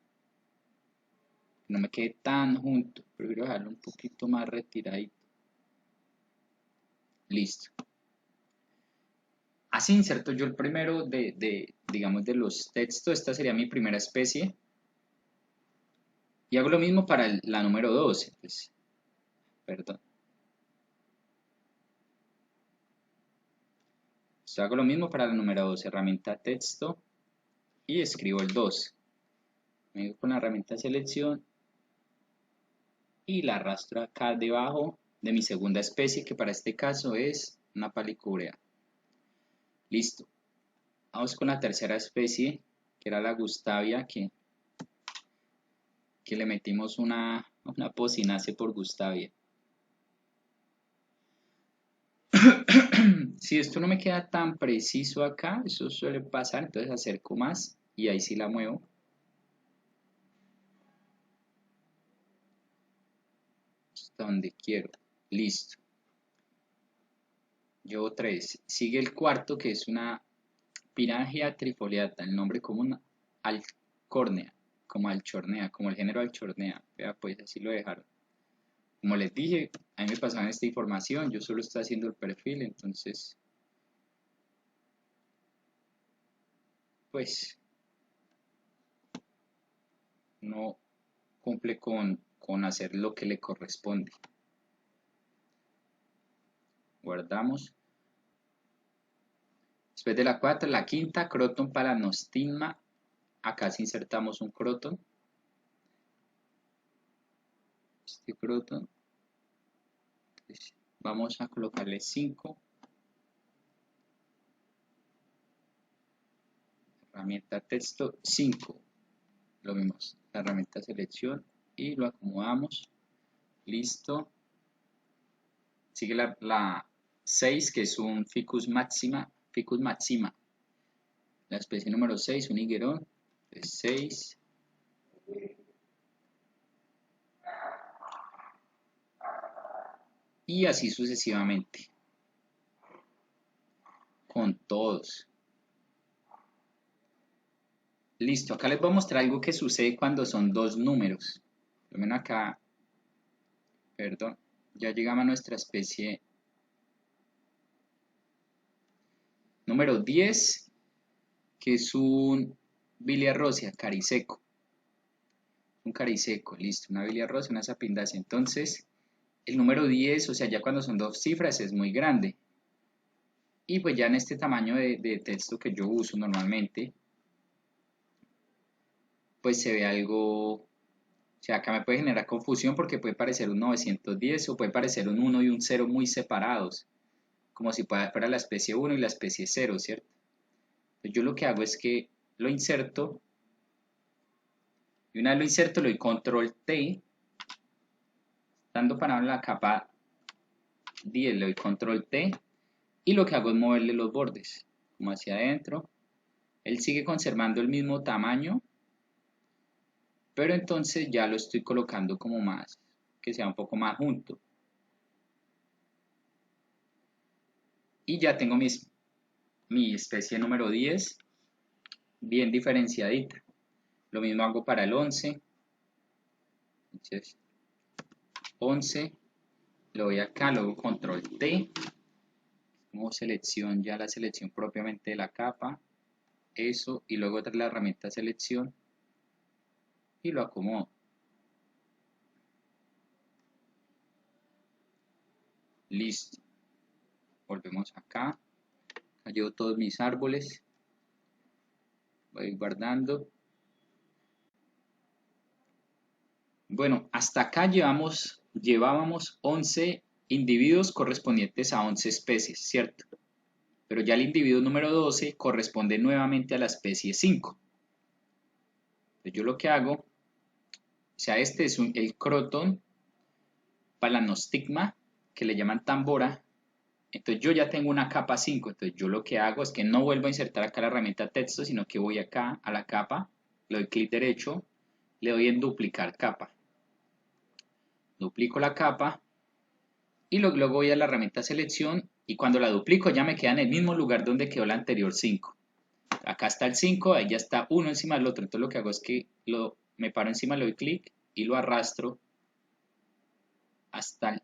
No me quede tan junto, prefiero dejarlo un poquito más retiradito. Listo. Así inserto yo el primero digamos, de los textos. Esta sería mi primera especie. Y hago lo mismo para la número 12. Pues, perdón. Hago lo mismo para la número 12. Herramienta texto. Y escribo el 2. Me voy con la herramienta selección. Y la arrastro acá debajo de mi segunda especie, que para este caso es una palicúrea. Listo. Vamos con la tercera especie, que era la gustavia, que le metimos una pocinace por gustavia. Si esto no me queda tan preciso acá, eso suele pasar, entonces acerco más y ahí sí la muevo. Hasta donde quiero. Listo. Llevo 3. Sigue el cuarto, que es una Pirangia trifoliata, el nombre común Alcornea, como Alchornea, como el género Alchornea. Vea, pues así lo dejaron. Como les dije, a mí me pasaban esta información, yo solo estoy haciendo el perfil, entonces, pues, no cumple con hacer lo que le corresponde. Guardamos. Después de la 4, la quinta, Croton palanostigma. Acá sí insertamos un croton. Este croton. Entonces, vamos a colocarle 5. Herramienta texto 5. Lo vemos, la herramienta selección y lo acomodamos. Listo. Sigue la 6, que es un Ficus maxima. La especie número 6, un higuerón. 6. Y así sucesivamente. Con todos. Listo, acá les voy a mostrar algo que sucede cuando son dos números. Ven acá, perdón, ya llegamos a nuestra especie número 10, que es un Biliarrosia cariseco. Un cariseco, listo, una Biliarrosia, una sapindaceae. Entonces, el número 10, o sea, ya cuando son dos cifras es muy grande. Y pues ya en este tamaño de texto que yo uso normalmente, pues se ve algo, o sea, acá me puede generar confusión porque puede parecer un 910 o puede parecer un 1 y un 0 muy separados, como si fuera la especie 1 y la especie 0, ¿cierto? Entonces yo lo que hago es que lo inserto, y una vez lo inserto le doy control T, dando para la capa 10 le doy control T, y lo que hago es moverle los bordes, como hacia adentro. Él sigue conservando el mismo tamaño, pero entonces ya lo estoy colocando como más, que sea un poco más junto. Y ya tengo mi especie número 10 bien diferenciadita. Lo mismo hago para el 11. Entonces, 11, lo voy acá, luego control T, como selección, ya la selección propiamente de la capa, eso, y luego otra la herramienta selección y lo acomodo. Listo. Volvemos acá. Acá llevo todos mis árboles. Voy guardando. Bueno, hasta acá llevábamos 11 individuos correspondientes a 11 especies, ¿cierto? Pero ya el individuo número 12 corresponde nuevamente a la especie 5. Entonces yo lo que hago, o sea, este es el Croton palanostigma, que le llaman tambora. Entonces yo ya tengo una capa 5, entonces yo lo que hago es que no vuelvo a insertar acá la herramienta texto, sino que voy acá a la capa, le doy clic derecho, le doy en duplicar capa. Duplico la capa y luego voy a la herramienta selección y cuando la duplico ya me queda en el mismo lugar donde quedó la anterior 5. Acá está el 5, ahí ya está uno encima del otro. Entonces lo que hago es que me paro encima, le doy clic y lo arrastro hasta el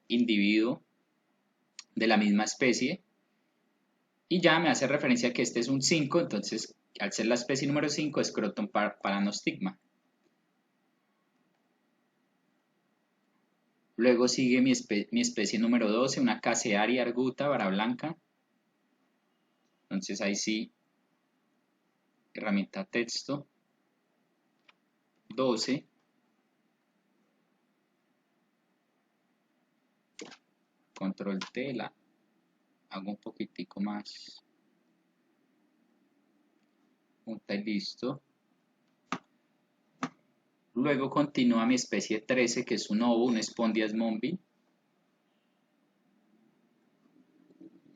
individuo de la misma especie. Y ya me hace referencia a que este es un 5, entonces al ser la especie número 5 es Croton Paranostigma. Luego sigue mi especie número 12, una Casearia arguta, vara blanca. Entonces ahí sí, herramienta texto, 12. Control T, la hago un poquitico más. Punta y listo. Luego continúa mi especie 13, que es un ovo, un Spondias mombi.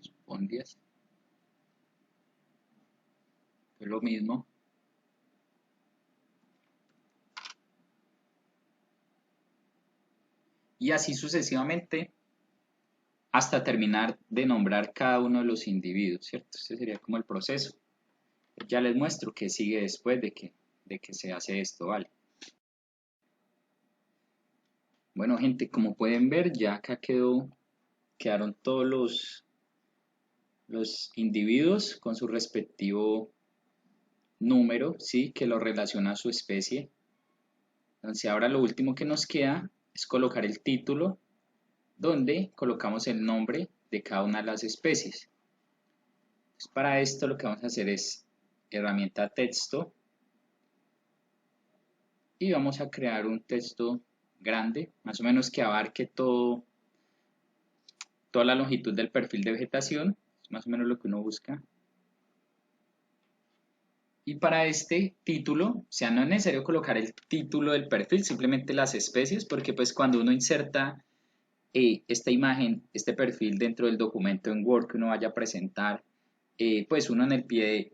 Spondias. Es lo mismo. Y así sucesivamente hasta terminar de nombrar cada uno de los individuos, ¿cierto? Ese sería como el proceso. Ya les muestro qué sigue después de que se hace esto, ¿vale? Bueno, gente, como pueden ver, ya acá quedaron todos los individuos con su respectivo número, ¿sí? Que lo relaciona a su especie. Entonces ahora lo último que nos queda es colocar el título donde colocamos el nombre de cada una de las especies. Entonces, para esto lo que vamos a hacer es herramienta texto y vamos a crear un texto grande, más o menos que abarque toda la longitud del perfil de vegetación, es más o menos lo que uno busca. Y para este título, o sea, no es necesario colocar el título del perfil, simplemente las especies, porque pues cuando uno inserta esta imagen, este perfil dentro del documento en Word que uno vaya a presentar, pues uno en el pie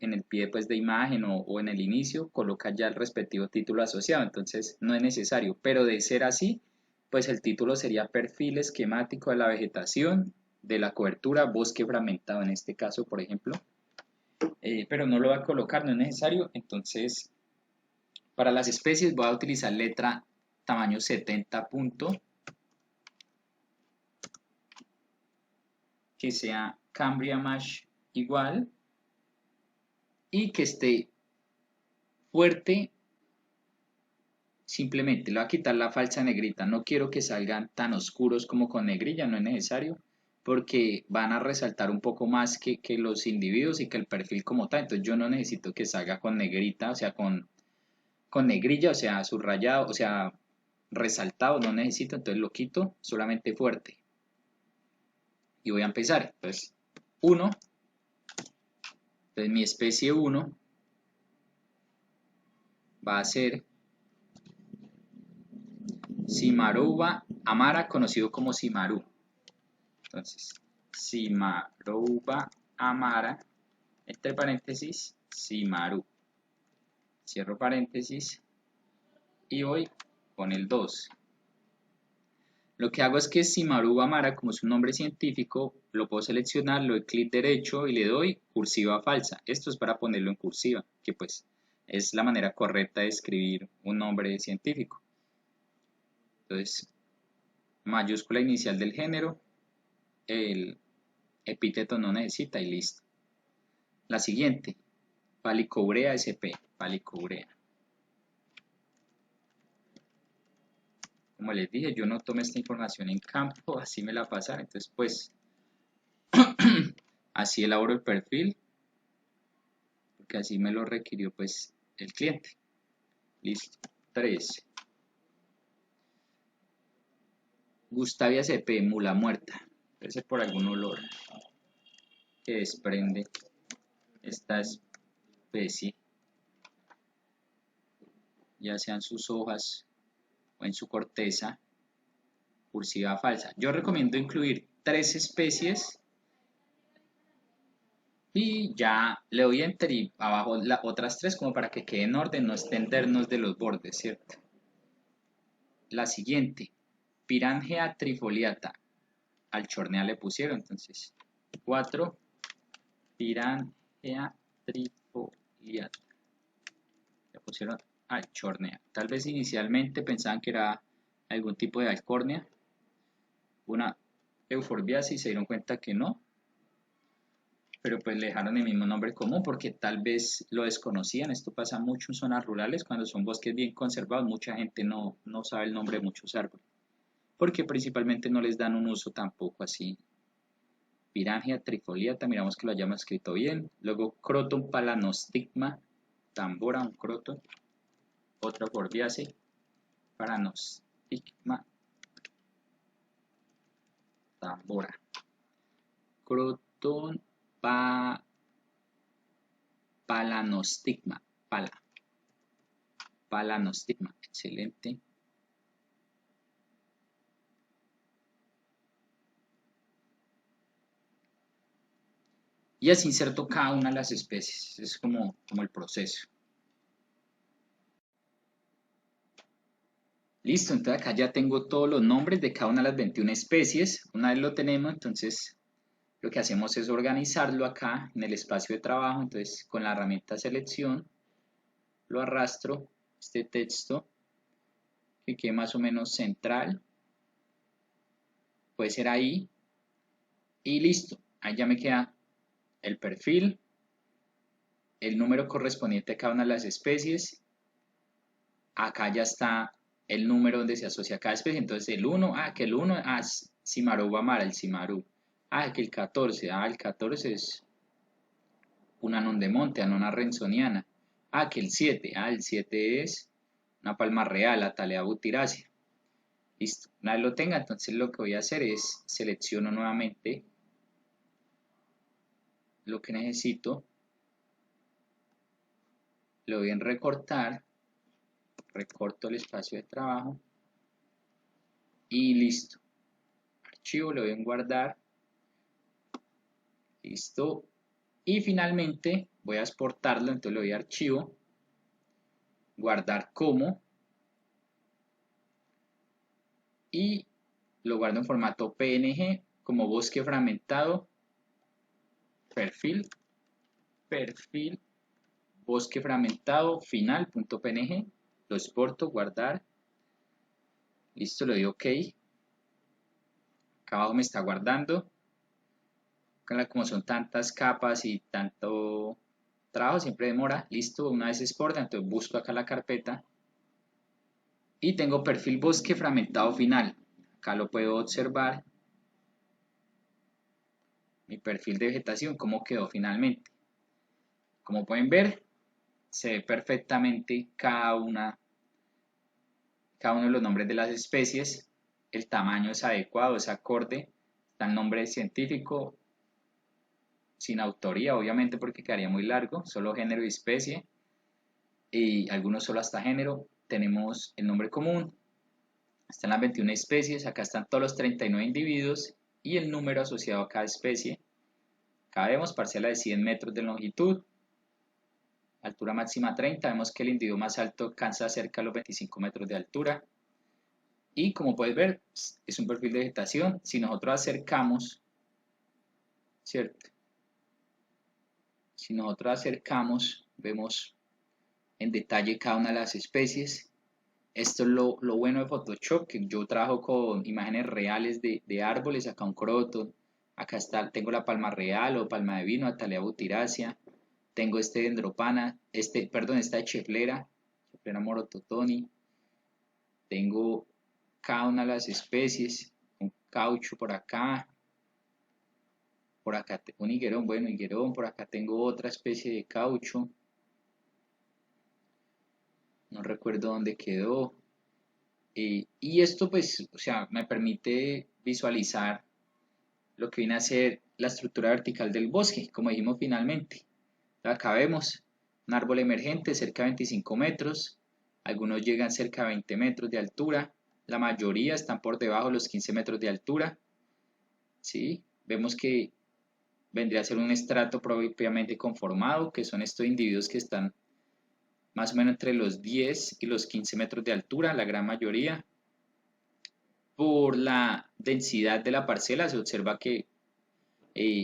pues, de imagen o en el inicio coloca ya el respectivo título asociado, entonces no es necesario, pero de ser así, pues el título sería perfil esquemático de la vegetación, de la cobertura, bosque fragmentado en este caso, por ejemplo, pero no lo va a colocar, no es necesario, entonces para las especies voy a utilizar letra tamaño 70 punto, que sea Cambria Mesh igual y que esté fuerte. Simplemente le voy a quitar la falsa negrita, no quiero que salgan tan oscuros como con negrilla, no es necesario, porque van a resaltar un poco más que los individuos y que el perfil como tal, entonces yo no necesito que salga con negrita, o sea, con negrilla, o sea, subrayado, o sea, resaltado, no necesito, entonces lo quito, solamente fuerte. Y voy a empezar, entonces, 1, entonces mi especie 1 va a ser Cimarouba amara, conocido como Cimarú. Entonces, Cimarouba amara, entre paréntesis, Cimarú. Cierro paréntesis y voy con el 2. Lo que hago es que Cimarouba amara, como es un nombre científico, lo puedo seleccionar, le doy clic derecho y le doy cursiva falsa. Esto es para ponerlo en cursiva, que pues es la manera correcta de escribir un nombre científico. Entonces, mayúscula inicial del género, el epíteto no necesita y listo. La siguiente, Palicourea sp, Palicourea. Como les dije, yo no tomé esta información en campo, así me la pasaron, entonces pues así elaboro el perfil, porque así me lo requirió pues el cliente. Listo. 3. Gustavia sp, mula muerta. Debe ser por algún olor que desprende esta especie, ya sean sus hojas o en su corteza, cursiva falsa. Yo recomiendo incluir 3 especies y ya le doy enter y abajo las otras 3 como para que quede en orden, no extendernos de los bordes, ¿cierto? La siguiente, Pirangea trifoliata. Al chornea le pusieron, entonces 4, Pirangea trifoliata. liata. Le pusieron alchornea. Tal vez inicialmente pensaban que era algún tipo de alcornia, una euforbiaceae, y se dieron cuenta que no, pero pues le dejaron el mismo nombre común porque tal vez lo desconocían. Esto pasa mucho en zonas rurales, cuando son bosques bien conservados, mucha gente no sabe el nombre de muchos árboles, porque principalmente no les dan un uso tampoco así. Pirangia trifoliata, miramos que lo hayamos escrito bien. Luego Croton palanostigma, tambora, un croton. Otra euforbiaceae, palanostigma, tambora. Croton palanostigma, palanostigma, excelente. Y así inserto cada una de las especies, es como el proceso. Listo, entonces acá ya tengo todos los nombres de cada una de las 21 especies. Una vez lo tenemos, entonces lo que hacemos es organizarlo acá en el espacio de trabajo. Entonces con la herramienta selección lo arrastro, este texto que quede más o menos central, puede ser ahí, y listo. Ahí ya me queda el perfil, el número correspondiente a cada una de las especies. Acá ya está el número donde se asocia cada especie. Entonces el 1, que el 1, Cimarú Bamara, el Cimarú. Que el 14, el 14 es una monte, Anona rensoniana. Que el 7, el 7 es una palma real, Atalea butyracea. Listo, una vez lo tenga, entonces lo que voy a hacer es selecciono nuevamente lo que necesito, lo voy a recortar, recorto el espacio de trabajo y listo. Archivo, lo voy a guardar, listo. Y finalmente voy a exportarlo, entonces le doy a archivo, guardar como, y lo guardo en formato PNG como bosque fragmentado, perfil, bosque fragmentado, final.png, lo exporto, guardar, listo, le doy OK. Acá abajo me está guardando, como son tantas capas y tanto trabajo, siempre demora. Listo, una vez exporta, entonces busco acá la carpeta y tengo perfil bosque fragmentado final. Acá lo puedo observar, mi perfil de vegetación, cómo quedó finalmente. Como pueden ver, se ve perfectamente cada uno de los nombres de las especies, el tamaño es adecuado, es acorde, está el nombre científico, sin autoría, obviamente, porque quedaría muy largo, solo género y especie, y algunos solo hasta género. Tenemos el nombre común, están las 21 especies, acá están todos los 39 individuos y el número asociado a cada especie. Acá vemos parcela de 100 metros de longitud, altura máxima 30, vemos que el individuo más alto alcanza cerca de los 25 metros de altura. Y como puedes ver, es un perfil de vegetación. Si nosotros acercamos, ¿cierto? Si nosotros acercamos, vemos en detalle cada una de las especies. Esto es lo bueno de Photoshop, que yo trabajo con imágenes reales de árboles. Acá un croton, acá tengo la palma real o palma de vino, Atalea butyracea. Tengo este dendropana, esta echeflera morototoni. Tengo cada una de las especies, un caucho por acá un higuerón, por acá tengo otra especie de caucho, no recuerdo dónde quedó, y esto pues, o sea, me permite visualizar lo que viene a ser la estructura vertical del bosque, como dijimos finalmente. Acá vemos un árbol emergente cerca de 25 metros, algunos llegan cerca de 20 metros de altura, la mayoría están por debajo de los 15 metros de altura, ¿sí? Vemos que vendría a ser un estrato propiamente conformado, que son estos individuos que están más o menos entre los 10 y los 15 metros de altura, la gran mayoría. Por la densidad de la parcela se observa que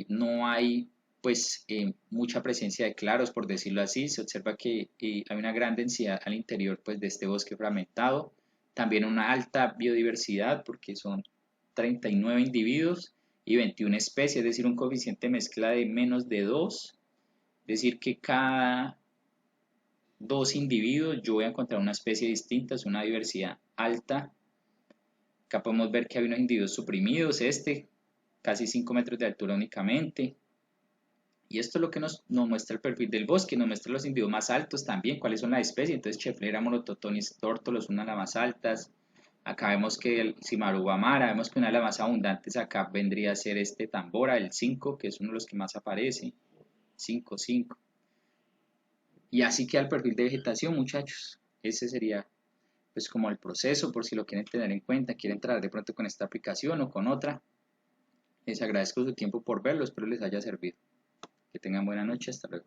no hay pues mucha presencia de claros, por decirlo así. Se observa que hay una gran densidad al interior pues, de este bosque fragmentado. También una alta biodiversidad, porque son 39 individuos y 21 especies, es decir, un coeficiente de mezcla de menos de 2. Es decir, que cada dos individuos yo voy a encontrar una especie distinta, es una diversidad alta. Acá podemos ver que hay unos individuos suprimidos, casi 5 metros de altura únicamente. Y esto es lo que nos muestra el perfil del bosque, nos muestra los individuos más altos también, cuáles son las especies. Entonces, Cheflera, Monototonis, Tórtolos, una de las más altas. Acá vemos que el Simarugamara, vemos que una de las más abundantes acá vendría a ser este Tambora, el 5, que es uno de los que más aparece. 5, 5. Y así queda el perfil de vegetación, muchachos. Ese sería pues como el proceso, por si lo quieren tener en cuenta, quieren entrar de pronto con esta aplicación o con otra. Les agradezco su tiempo por verlo, espero les haya servido. Que tengan buena noche, hasta luego.